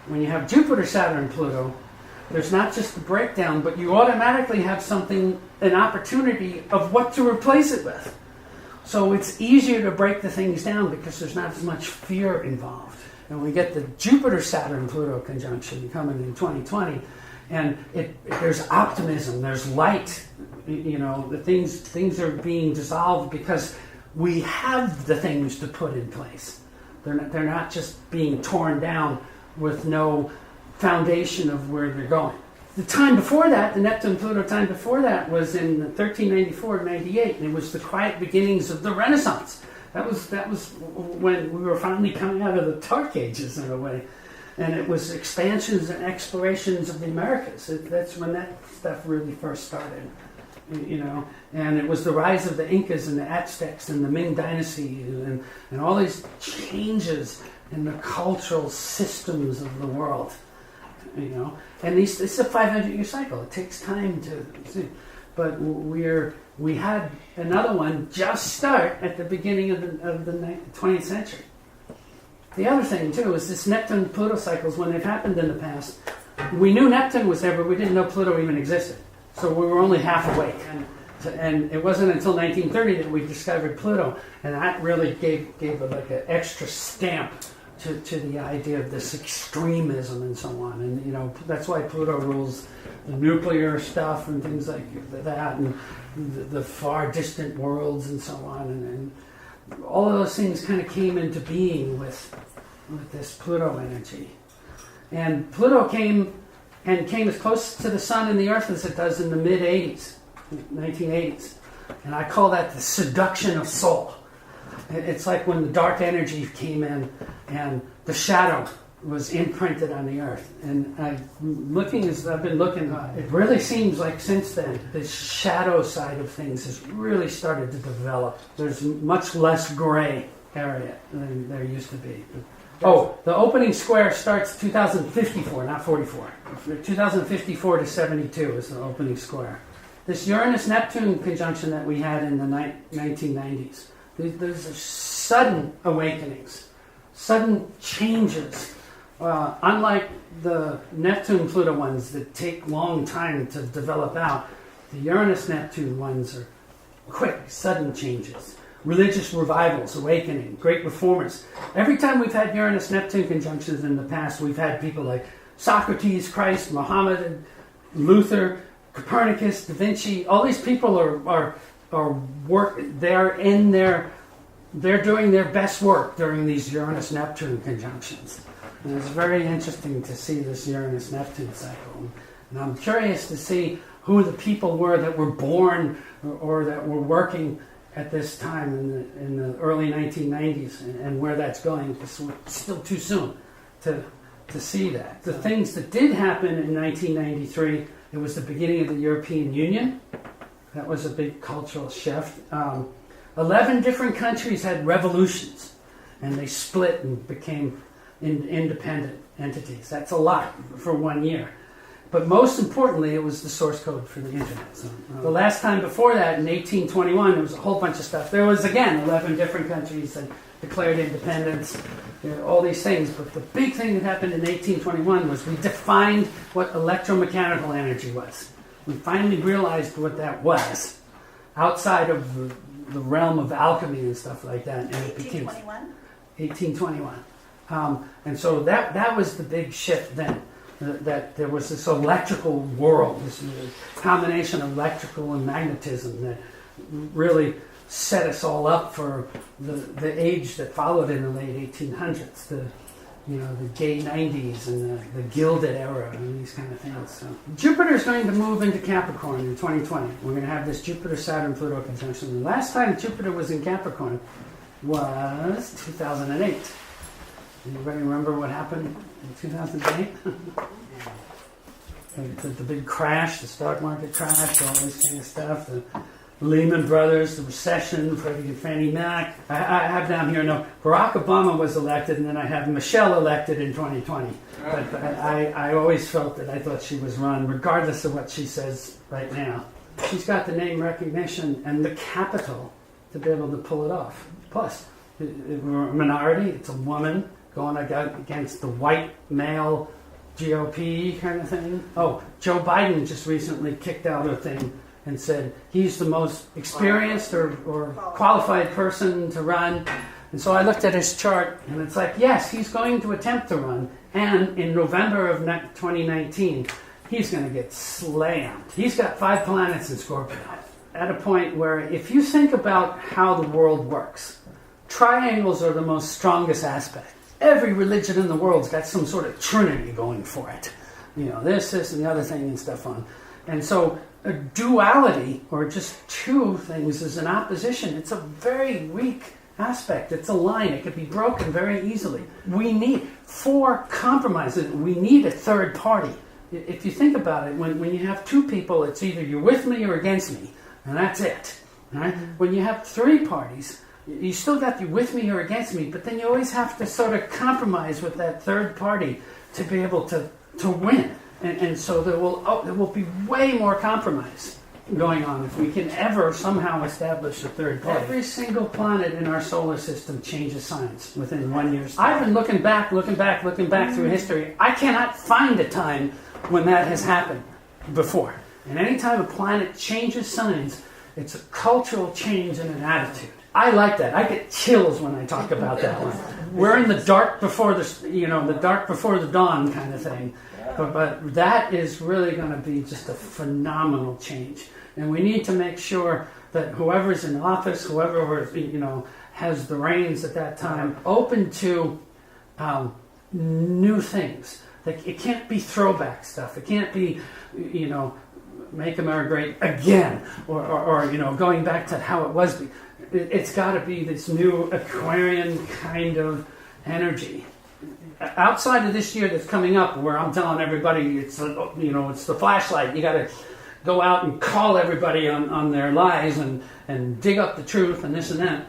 when you have Jupiter, Saturn, Pluto, there's not just the breakdown, but you automatically have something, an opportunity of what to replace it with. So it's easier to break the things down because there's not as much fear involved. And we get the Jupiter, Saturn, Pluto conjunction coming in 2020, and there's optimism, there's light. You know, the things are being dissolved because we have the things to put in place. They're not just being torn down with no foundation of where they're going. The time before that, the Neptune-Pluto time before that, was in 1394 and 98, and it was the quiet beginnings of the Renaissance. That was when we were finally coming out of the Dark Ages in a way, and it was expansions and explorations of the Americas. That's when that stuff really first started, you know. And it was the rise of the Incas and the Aztecs and the Ming Dynasty and all these changes in the cultural systems of the world, you know. And it's a 500-year cycle. It takes time to see. But we had another one just start at the beginning of the 20th century. The other thing, too, is this Neptune-Pluto cycles, when they've happened in the past, we knew Neptune was there, but we didn't know Pluto even existed. So we were only half awake. And it wasn't until 1930 that we discovered Pluto, and that really gave like an extra stamp to the idea of this extremism and so on. And, you know, that's why Pluto rules the nuclear stuff and things like that, and the far distant worlds and so on. And all of those things kind of came into being with this Pluto energy. And Pluto came as close to the sun and the earth as it does in the mid-80s, 1980s. And I call that the seduction of soul. It's like when the dark energy came in and the shadow was imprinted on the earth. And I've been looking, it really seems like since then, the shadow side of things has really started to develop. There's much less gray area than there used to be. Oh, the opening square starts 2054, not 44. 2054 to 72 is the opening square. This Uranus-Neptune conjunction that we had in the 1990s, there's sudden awakenings, sudden changes. Unlike the Neptune-Pluto ones that take long time to develop out, the Uranus-Neptune ones are quick, sudden changes. Religious revivals, awakening, great reformers. Every time we've had Uranus-Neptune conjunctions in the past, we've had people like Socrates, Christ, Muhammad, Luther, Copernicus, Da Vinci. All these people are they're doing their best work during these Uranus-Neptune conjunctions. And it's very interesting to see this Uranus-Neptune cycle. And I'm curious to see who the people were that were born or that were working at this time in the early 1990s and where that's going, because it's still too soon to see that. The things that did happen in 1993, it was the beginning of the European Union. That was a big cultural shift. 11 different countries had revolutions, and they split and became independent entities. That's a lot for 1 year. But most importantly, it was the source code for the internet. So, the last time before that, in 1821, there was a whole bunch of stuff. There was, again, 11 different countries that declared independence, all these things. But the big thing that happened in 1821 was we defined what electromechanical energy was. We finally realized what that was, outside of the realm of alchemy and stuff like that. And it became 1821. And so that was the big shift then. That there was this electrical world, this combination of electrical and magnetism that really set us all up for the age that followed in the late 1800s, the gay 90s and the Gilded Era and these kind of things. So Jupiter is going to move into Capricorn in 2020. We're going to have this Jupiter-Saturn-Pluto conjunction. The last time Jupiter was in Capricorn was 2008. Anybody remember what happened in 2008? the big crash, the stock market crash, all this kind of stuff, the Lehman Brothers, the recession, Freddie and Fannie Mac. I have down here, no, Barack Obama was elected, and then I have Michelle elected in 2020. But I always felt that I thought she was run, regardless of what she says right now. She's got the name recognition and the capital to be able to pull it off. Plus, we're a minority, it's a woman, going against the white male GOP kind of thing. Oh, Joe Biden just recently kicked out a thing and said he's the most experienced or qualified person to run. And so I looked at his chart, and it's like, yes, he's going to attempt to run. And in November of 2019, he's going to get slammed. He's got 5 planets in Scorpio. At a point where if you think about how the world works, triangles are the most strongest aspect. Every religion in the world's got some sort of trinity going for it. You know, this, and the other thing and stuff on. And so a duality, or just two things, is an opposition. It's a very weak aspect. It's a line. It could be broken very easily. We need, for compromises, we need a third party. If you think about it, when you have two people, it's either you're with me or against me, and that's it. Right? When you have 3 parties, you still got you with me or against me, but then you always have to sort of compromise with that third party to be able to win. And so there will be way more compromise going on if we can ever somehow establish a third party. Every single planet in our solar system changes signs within 1 year's time. I've been looking back through history. I cannot find a time when that has happened before. And any time a planet changes signs, it's a cultural change in an attitude. I like that. I get chills when I talk about that one. We're in the dark before the dark before the dawn kind of thing. But that is really going to be just a phenomenal change. And we need to make sure that whoever's in office, whoever has the reins at that time, open to new things. It can't be throwback stuff. It can't be, make America great again, or going back to how it was. It's got to be this new Aquarian kind of energy. Outside of this year that's coming up, where I'm telling everybody it's the flashlight. You got to go out and call everybody on their lies and dig up the truth and this and that.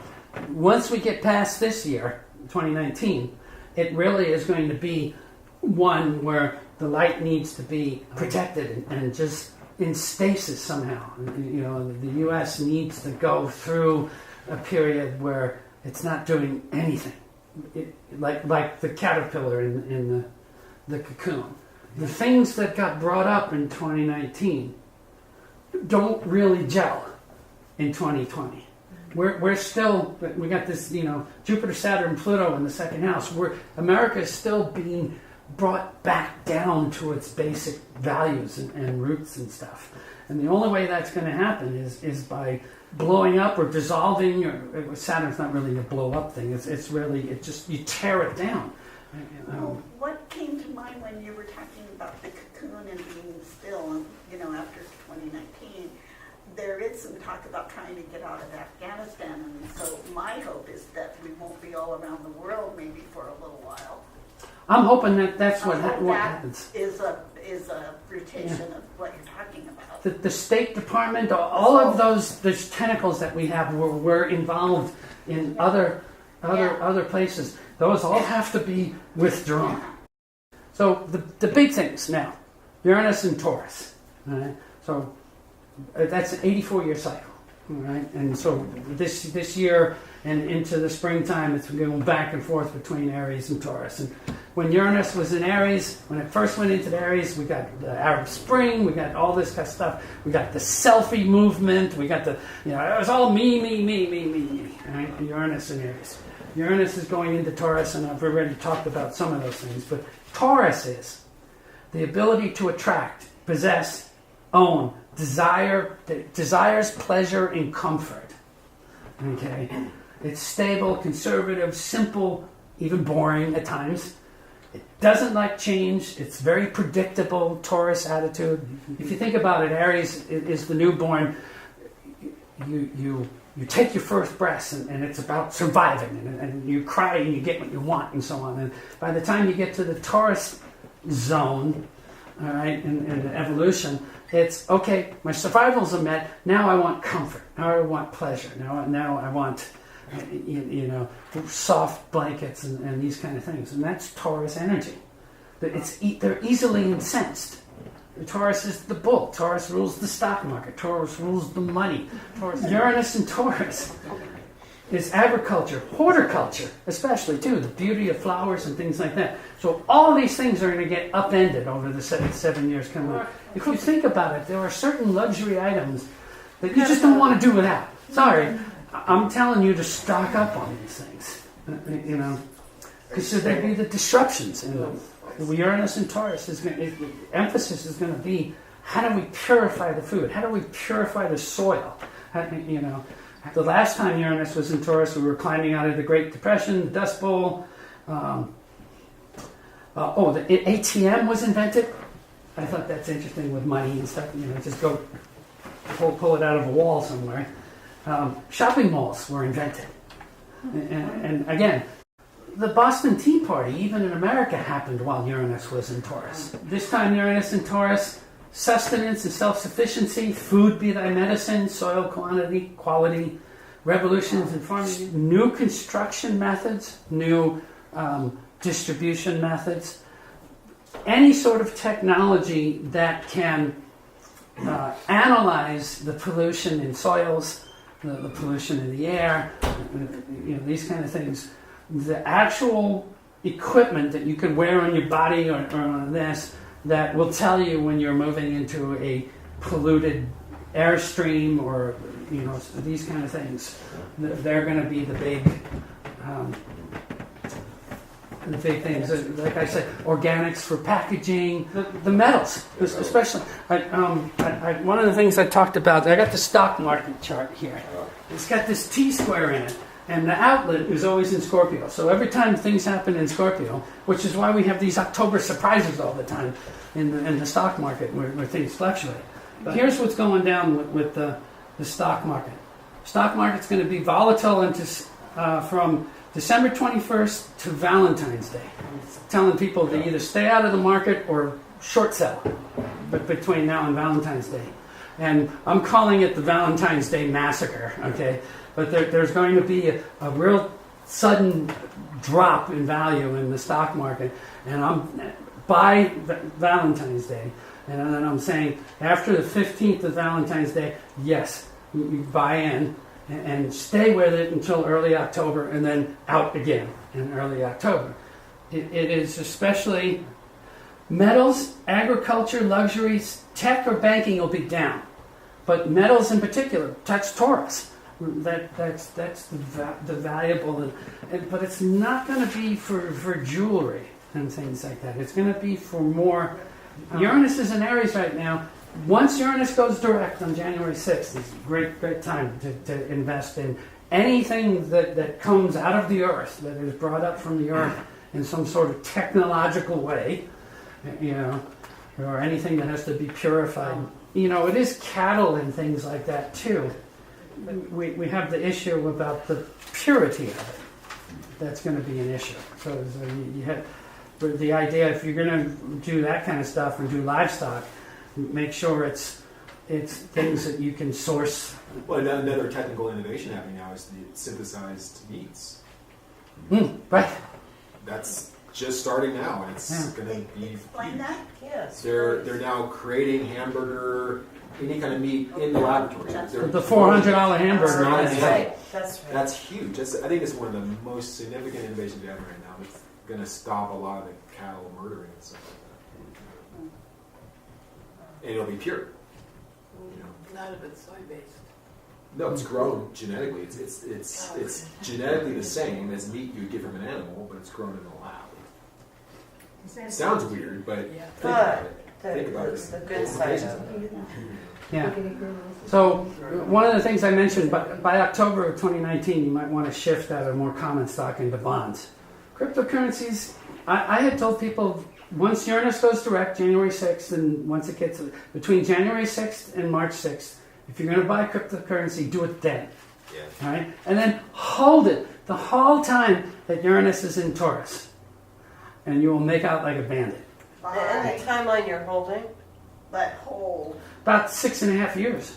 Once we get past this year, 2019, it really is going to be one where the light needs to be protected and just in stasis somehow. The U.S. needs to go through a period where it's not doing anything. Like the caterpillar in the cocoon. The things that got brought up in 2019 don't really gel in 2020. We got this, Jupiter, Saturn, Pluto in the second house. America is still being brought back down to its basic values and roots and stuff. And the only way that's going to happen is by blowing up or dissolving. Saturn's not really a blow up thing. It's really you tear it down. Well, what came to mind when you were talking about the cocoon and being still, after 2019? There is some talk about trying to get out of Afghanistan, and so my hope is that we won't be all around the world maybe for a little while. I'm hoping that's what happens. Is a rotation of what you're talking about. The State Department, all of those tentacles that we have, were involved in other places. Those all have to be withdrawn. So the big things now, Uranus and Taurus. All right? So that's an 84-year cycle. All right? And so this year and into the springtime, it's going back and forth between Aries and Taurus. And when Uranus was in Aries, when it first went into Aries, we got the Arab Spring, we got all this kind of stuff. We got the selfie movement, we got it was all me, right? Uranus and Aries. Uranus is going into Taurus, and I've already talked about some of those things, but Taurus is the ability to attract, possess, own, desires pleasure and comfort. Okay? It's stable, conservative, simple, even boring at times. It doesn't like change. It's very predictable, Taurus attitude. If you think about it, Aries is the newborn. You take your first breaths, and it's about surviving, and you cry and you get what you want and so on. And by the time you get to the Taurus zone, all right, in the evolution, it's okay, my survivals are met, now I want comfort, now I want pleasure, now I want soft blankets and these kind of things. And that's Taurus energy. They're easily incensed. Taurus is the bull. Taurus rules the stock market. Taurus rules the money. Uranus and Taurus. is agriculture, horticulture, especially too, the beauty of flowers and things like that. So all these things are going to get upended over the 7 years coming up. If you think about it, there are certain luxury items that you just don't want to do without. Sorry, I'm telling you to stock up on these things, you know, because there'd be the disruptions in them. Uranus and Taurus emphasis is going to be, how do we purify the food? How do we purify the soil? You know, the last time Uranus was in Taurus, we were climbing out of the Great Depression, the Dust Bowl. The ATM was invented. I thought that's interesting with money and stuff. You know, just go pull it out of a wall somewhere. Shopping malls were invented. And again, the Boston Tea Party, even in America, happened while Uranus was in Taurus. This time Uranus in Taurus, sustenance and self-sufficiency, food be thy medicine, soil quality, revolutions in farming, new construction methods, new distribution methods, any sort of technology that can analyze the pollution in soils, the pollution in the air, you know, these kind of things. The actual equipment that you could wear on your body or on this that will tell you when you're moving into a polluted airstream or, you know, these kind of things. They're going to be the big things. Like I said, organics for packaging, the metals, especially. One of the things I talked about, I got the stock market chart here. It's got this T-square in it. And the outlet is always in Scorpio. So every time things happen in Scorpio, which is why we have these October surprises all the time in the stock market where things fluctuate. But here's what's going down with the stock market. Stock market's going to be volatile from December 21st to Valentine's Day. It's telling people to either stay out of the market or short sell between now and Valentine's Day. And I'm calling it the Valentine's Day massacre, okay? But there's going to be a real sudden drop in value in the stock market, and I'm by Valentine's Day, and then I'm saying after the 15th of Valentine's Day, yes, you buy in and stay with it until early October, and then out again in early October. It is especially metals, agriculture, luxuries, tech or banking will be down, but metals in particular, that's Taurus. That's the valuable, but it's not going to be for jewelry and things like that. It's going to be for more. Uranus is in Aries right now. Once Uranus goes direct on January 6th, it's a great time to invest in anything that comes out of the earth, that is brought up from the earth in some sort of technological way, you know, or anything that has to be purified. You know, it is cattle and things like that too. We have the issue about the purity of it. That's going to be an issue. So you have the idea, if you're going to do that kind of stuff and do livestock, make sure it's things that you can source. Well, another technical innovation happening now is the synthesized meats. Right. That's just starting now, and it's going to be. Explain that? Yes. They're now creating hamburger, any kind of meat in the laboratory. The $400 hamburger. That's right. That's right. That's huge. I think it's one of the most significant innovations we have right now. It's going to stop a lot of the cattle murdering and stuff like that. And it'll be pure. You know. None of it's soy-based. No, it's grown genetically. It's genetically the same as meat you would get from an animal, but it's grown in the lab. It sounds weird, but think about it. Think about it. The good side of it. Yeah. So one of the things I mentioned, by October of 2019, you might want to shift out of more common stock into bonds. Cryptocurrencies, I had told people once Uranus goes direct, January 6th, and once it gets between January 6th and March 6th, if you're going to buy cryptocurrency, do it then. Yeah. All right? And then hold it the whole time that Uranus is in Taurus. And you will make out like a bandit. And the timeline you're holding? But hold. About 6.5 years.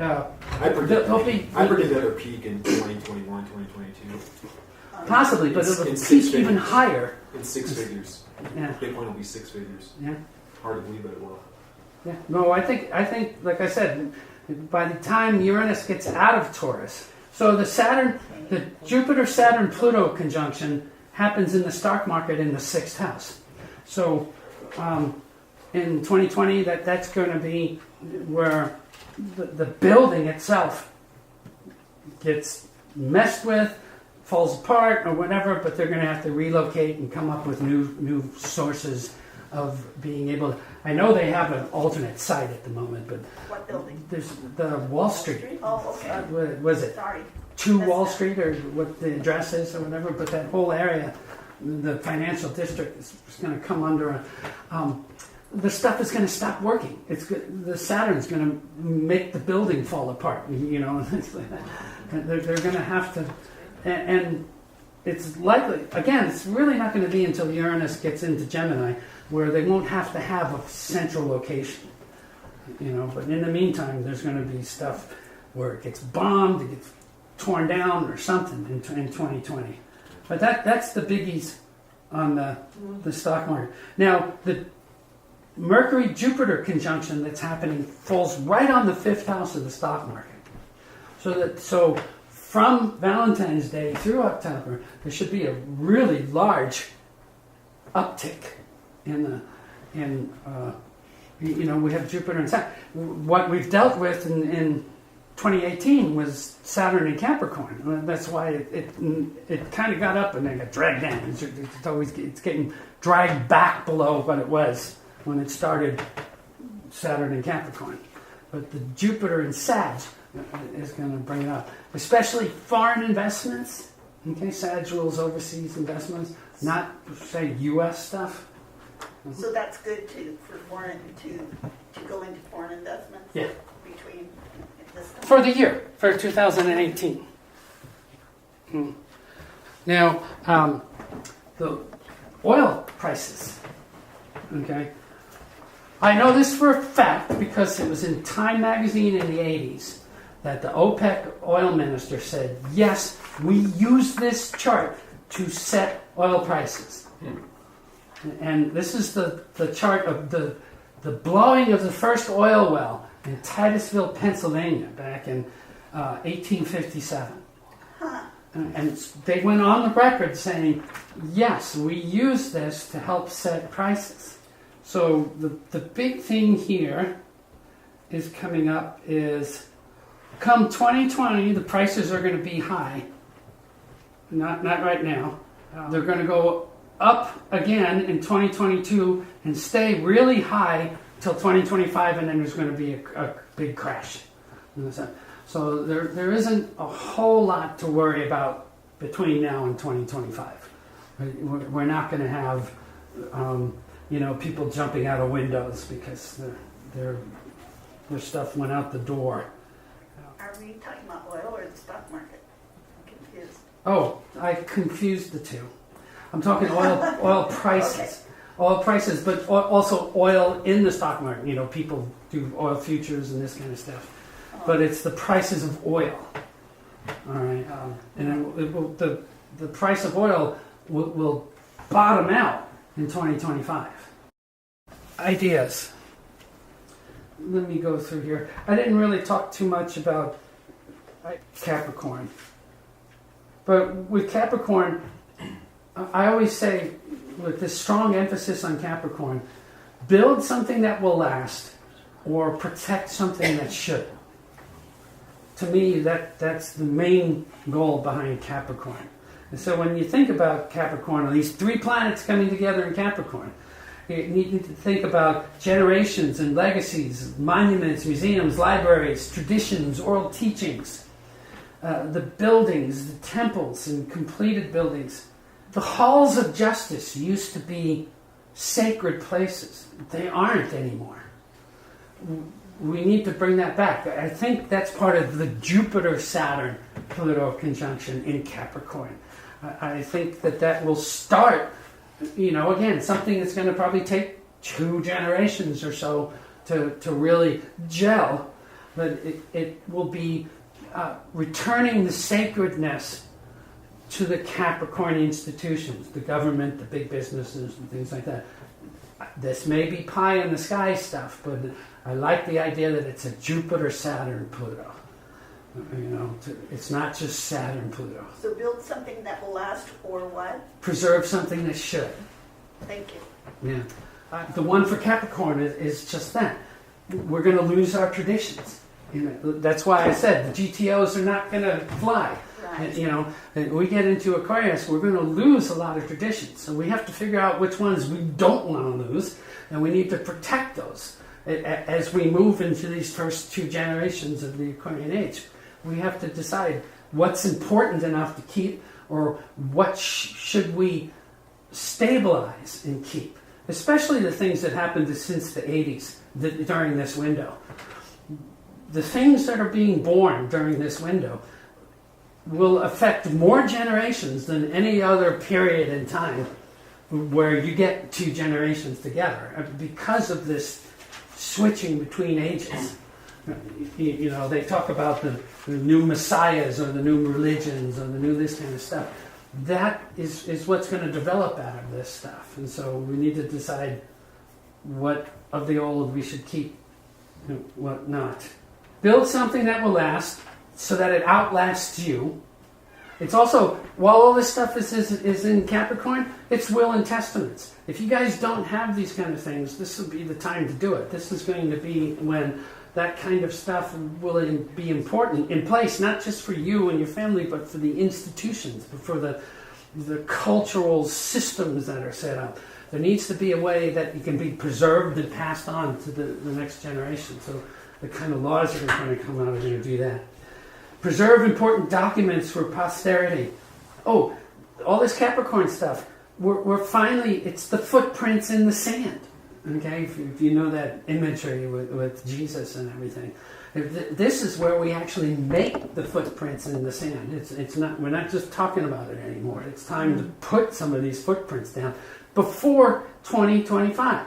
I predict another peak in 2021, 2022. Possibly, but In it'll six peak figures. even higher. In six figures. Yeah. Bitcoin will be six figures. Yeah. Hard to believe, but it will. Yeah. No, I think, like I said, by the time Uranus gets out of Taurus. So the Jupiter-Saturn-Pluto conjunction happens in the stock market in the 6th house. So in 2020, that's going to be where the building itself gets messed with, falls apart or whatever, but they're going to have to relocate and come up with new sources of being able to. I know they have an alternate site at the moment, but What building? there's the Wall Street. Oh, okay. What was it? Sorry. 2 That's Wall not- Street, or what the address is, or whatever, but that whole area, the financial district, is going to come under the stuff is going to stop working. The Saturn's going to make the building fall apart. You know, they're going to have to, and it's likely. Again, it's really not going to be until Uranus gets into Gemini where they won't have to have a central location. You know, but in the meantime, there's going to be stuff where it gets bombed, it gets torn down, or something in 2020. But that's the biggies on the stock market. Now the Mercury-Jupiter conjunction that's happening falls right on the 5th house of the stock market. So from Valentine's Day through October, there should be a really large uptick in we have Jupiter and Saturn. What we've dealt with in 2018 was Saturn in Capricorn. That's why it kind of got up and then got dragged down. It's getting dragged back below what it was when it started Saturn in Capricorn. But the Jupiter in Sag is going to bring it up. Especially foreign investments. Okay, Sag rules overseas investments, not, say, U.S. stuff. So that's good for foreign to go into foreign investments. Yeah. Between this time. For the year, for 2018. Now, the oil prices. Okay. I know this for a fact because it was in Time magazine in the 80s that the OPEC oil minister said, yes, we use this chart to set oil prices. And this is the chart of the blowing of the first oil well in Titusville, Pennsylvania, back in 1857. And they went on the record saying, yes, we use this to help set prices. So the big thing here is coming up is, come 2020, the prices are going to be high. Not right now. They're going to go up again in 2022 and stay really high till 2025, and then there's going to be a big crash. So there isn't a whole lot to worry about between now and 2025. We're not going to have people jumping out of windows because their stuff went out the door. Are we talking about oil or the stock market? I'm confused. Oh, I confused the two. I'm talking oil prices. Okay. Oil prices, but also oil in the stock market. You know, people do oil futures and this kind of stuff. But it's the prices of oil. All right. And the price of oil will bottom out in 2025. Ideas. Let me go through here. I didn't really talk too much about Capricorn. But with Capricorn, I always say, with this strong emphasis on Capricorn, build something that will last or protect something that should. To me, that's the main goal behind Capricorn. And so when you think about Capricorn, these 3 planets coming together in Capricorn, you need to think about generations and legacies, monuments, museums, libraries, traditions, oral teachings, the buildings, the temples and completed buildings. The halls of justice used to be sacred places. They aren't anymore. We need to bring that back. I think that's part of the Jupiter-Saturn-Pluto conjunction in Capricorn. I think that will start, again, something that's going to probably take 2 generations or so to really gel. But it will be returning the sacredness to the Capricorn institutions, the government, the big businesses, and things like that. This may be pie in the sky stuff, but I like the idea that it's a Jupiter, Saturn, Pluto. It's not just Saturn, Pluto. So build something that will last or what? Preserve something that should. Thank you. Yeah. The one for Capricorn is just that. We're going to lose our traditions. That's why I said the GTOs are not going to fly. Right. We get into Aquarius, we're going to lose a lot of traditions. So we have to figure out which ones we don't want to lose, and we need to protect those as we move into these first 2 generations of the Aquarian age. We have to decide what's important enough to keep, or what should we stabilize and keep. Especially the things that happened since the 80s during this window. The things that are being born during this window will affect more generations than any other period in time where you get 2 generations together because of this switching between ages. They talk about the new messiahs or the new religions or the new this kind of stuff. That is what's going to develop out of this stuff. And so we need to decide what of the old we should keep and what not. Build something that will last so that it outlasts you. It's also, while all this stuff is in Capricorn, it's will and testaments. If you guys don't have these kind of things, this will be the time to do it. This is going to be when that kind of stuff will be important in place, not just for you and your family, but for the institutions, but for the cultural systems that are set up. There needs to be a way that it can be preserved and passed on to the next generation. So the kind of laws that are going to come out are going to do that. Preserve important documents for posterity. Oh, all this Capricorn stuff, we're finally, it's the footprints in the sand. Okay, if you know that imagery with Jesus and everything, this is where we actually make the footprints in the sand. It's not, we're not just talking about it anymore. It's time to put some of these footprints down before 2025,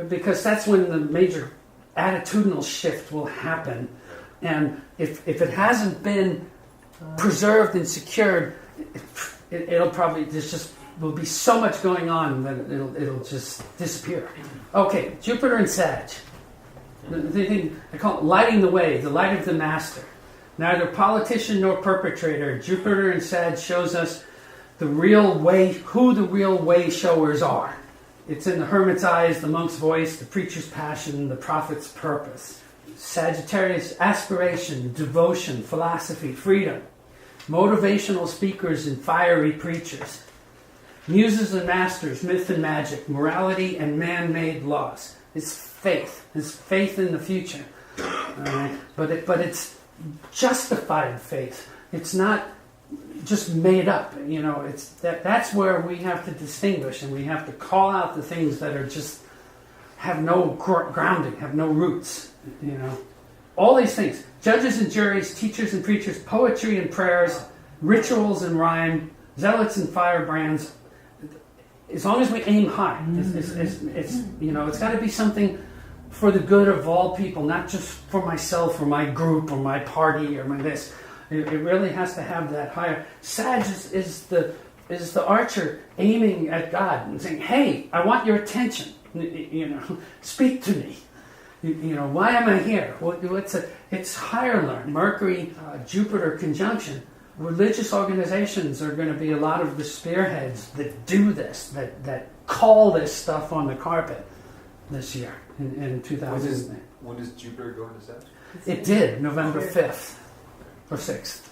because that's when the major attitudinal shift will happen. And if it hasn't been preserved and secured, it'll probably will be so much going on that it'll just disappear. Okay, Jupiter and Sag. I call it lighting the way, the light of the master. Neither politician nor perpetrator. Jupiter and Sag shows us the real way, who the real way showers are. It's in the hermit's eyes, the monk's voice, the preacher's passion, the prophet's purpose. Sagittarius, aspiration, devotion, philosophy, freedom. Motivational speakers and fiery preachers. Muses and masters, myth and magic, morality and man-made laws. It's faith. It's faith in the future. But it's justified faith. It's not just made up. It's that's where we have to distinguish, and we have to call out the things that are just have no grounding, have no roots. All these things. Judges and juries, teachers and preachers, poetry and prayers, rituals and rhyme, zealots and firebrands. As long as we aim high, it's got to be something for the good of all people, not just for myself or my group or my party or my this. It really has to have that higher. Sag is the archer aiming at God and saying, "Hey, I want your attention. Speak to me. Why am I here?" It's higher learn. Mercury, Jupiter conjunction. Religious organizations are going to be a lot of the spearheads that do this, that call this stuff on the carpet this year in 2008. When does Jupiter go into Sag? It did, November 5th or 6th.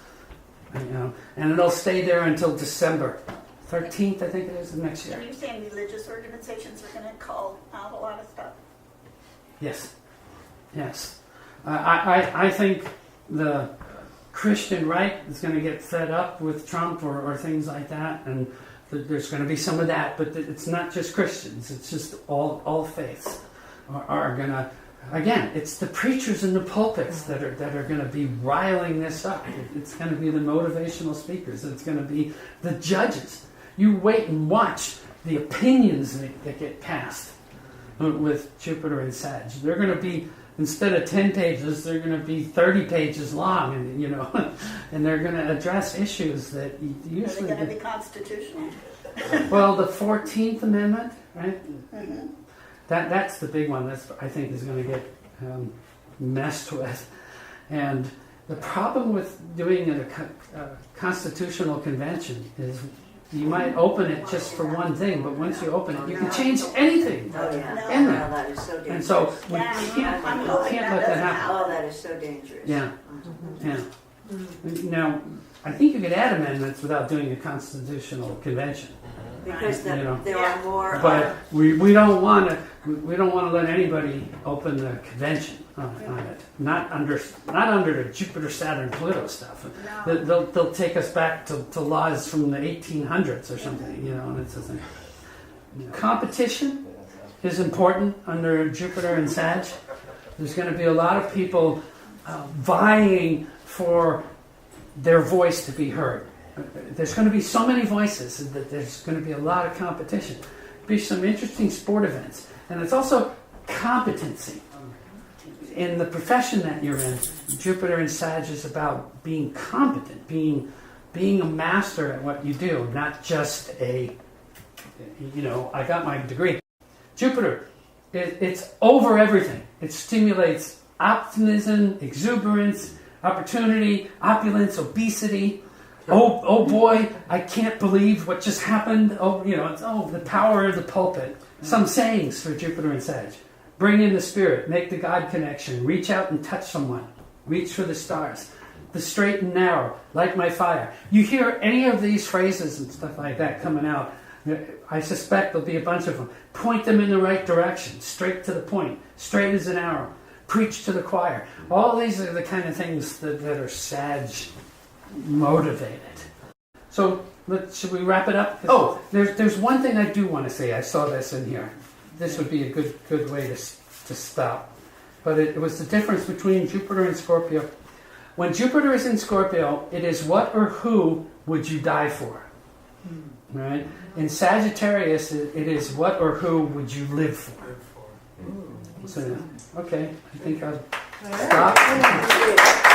And it'll stay there until December 13th, I think it is, of next year. Are you saying religious organizations are going to call out a lot of stuff? Yes. I think the Christian right is going to get fed up with Trump or things like that, and there's going to be some of that, but it's not just Christians, it's just all faiths are going to, again, it's the preachers in the pulpits that are going to be riling this up. It's going to be the motivational speakers, it's going to be the judges. You wait and watch the opinions that get passed with Jupiter and Sag. They're going to be, instead of 10 pages, they're going to be 30 pages long, and and they're going to address issues that usually... Are they going to be constitutional? Well, the 14th Amendment, right? Mm-hmm. That's the big one. That's I think is going to get messed with. And the problem with doing a constitutional convention is you might open it just for one thing, but once you open it, you can change anything Oh, yeah. in No, there. that is so dangerous. And so we Yeah, can't I'm let hoping that that happen. Oh, that is so dangerous. Yeah, yeah. Now, I think you could add amendments without doing a constitutional convention. Because You know. there are more. But we don't want to let anybody open the convention on it. Not under the Jupiter, Saturn, Pluto stuff. They'll take us back to laws from the 1800s or something. You know, and it's a thing. Competition is important under Jupiter and Sag. There's going to be a lot of people vying for their voice to be heard. There's going to be so many voices that there's going to be a lot of competition. Be some interesting sport events. And it's also competency. In the profession that you're in, Jupiter and Sag is about being competent, being a master at what you do, not just I got my degree. Jupiter, it's over everything. It stimulates optimism, exuberance, opportunity, opulence, obesity. Oh boy, I can't believe what just happened. It's the power of the pulpit. Some sayings for Jupiter and Sag. Bring in the spirit, make the God connection, reach out and touch someone, reach for the stars. The straight and narrow, like my fire. You hear any of these phrases and stuff like that coming out, I suspect there'll be a bunch of them. Point them in the right direction, straight to the point, straight as an arrow. Preach to the choir. All these are the kind of things that are Sag motivated. So should we wrap it up? Oh, there's one thing I do want to say. I saw this in here. This would be a good way to stop. But it was the difference between Jupiter and Scorpio. When Jupiter is in Scorpio, it is what or who would you die for? Right? In Sagittarius, it is what or who would you live for? So, okay, I think I'll stop.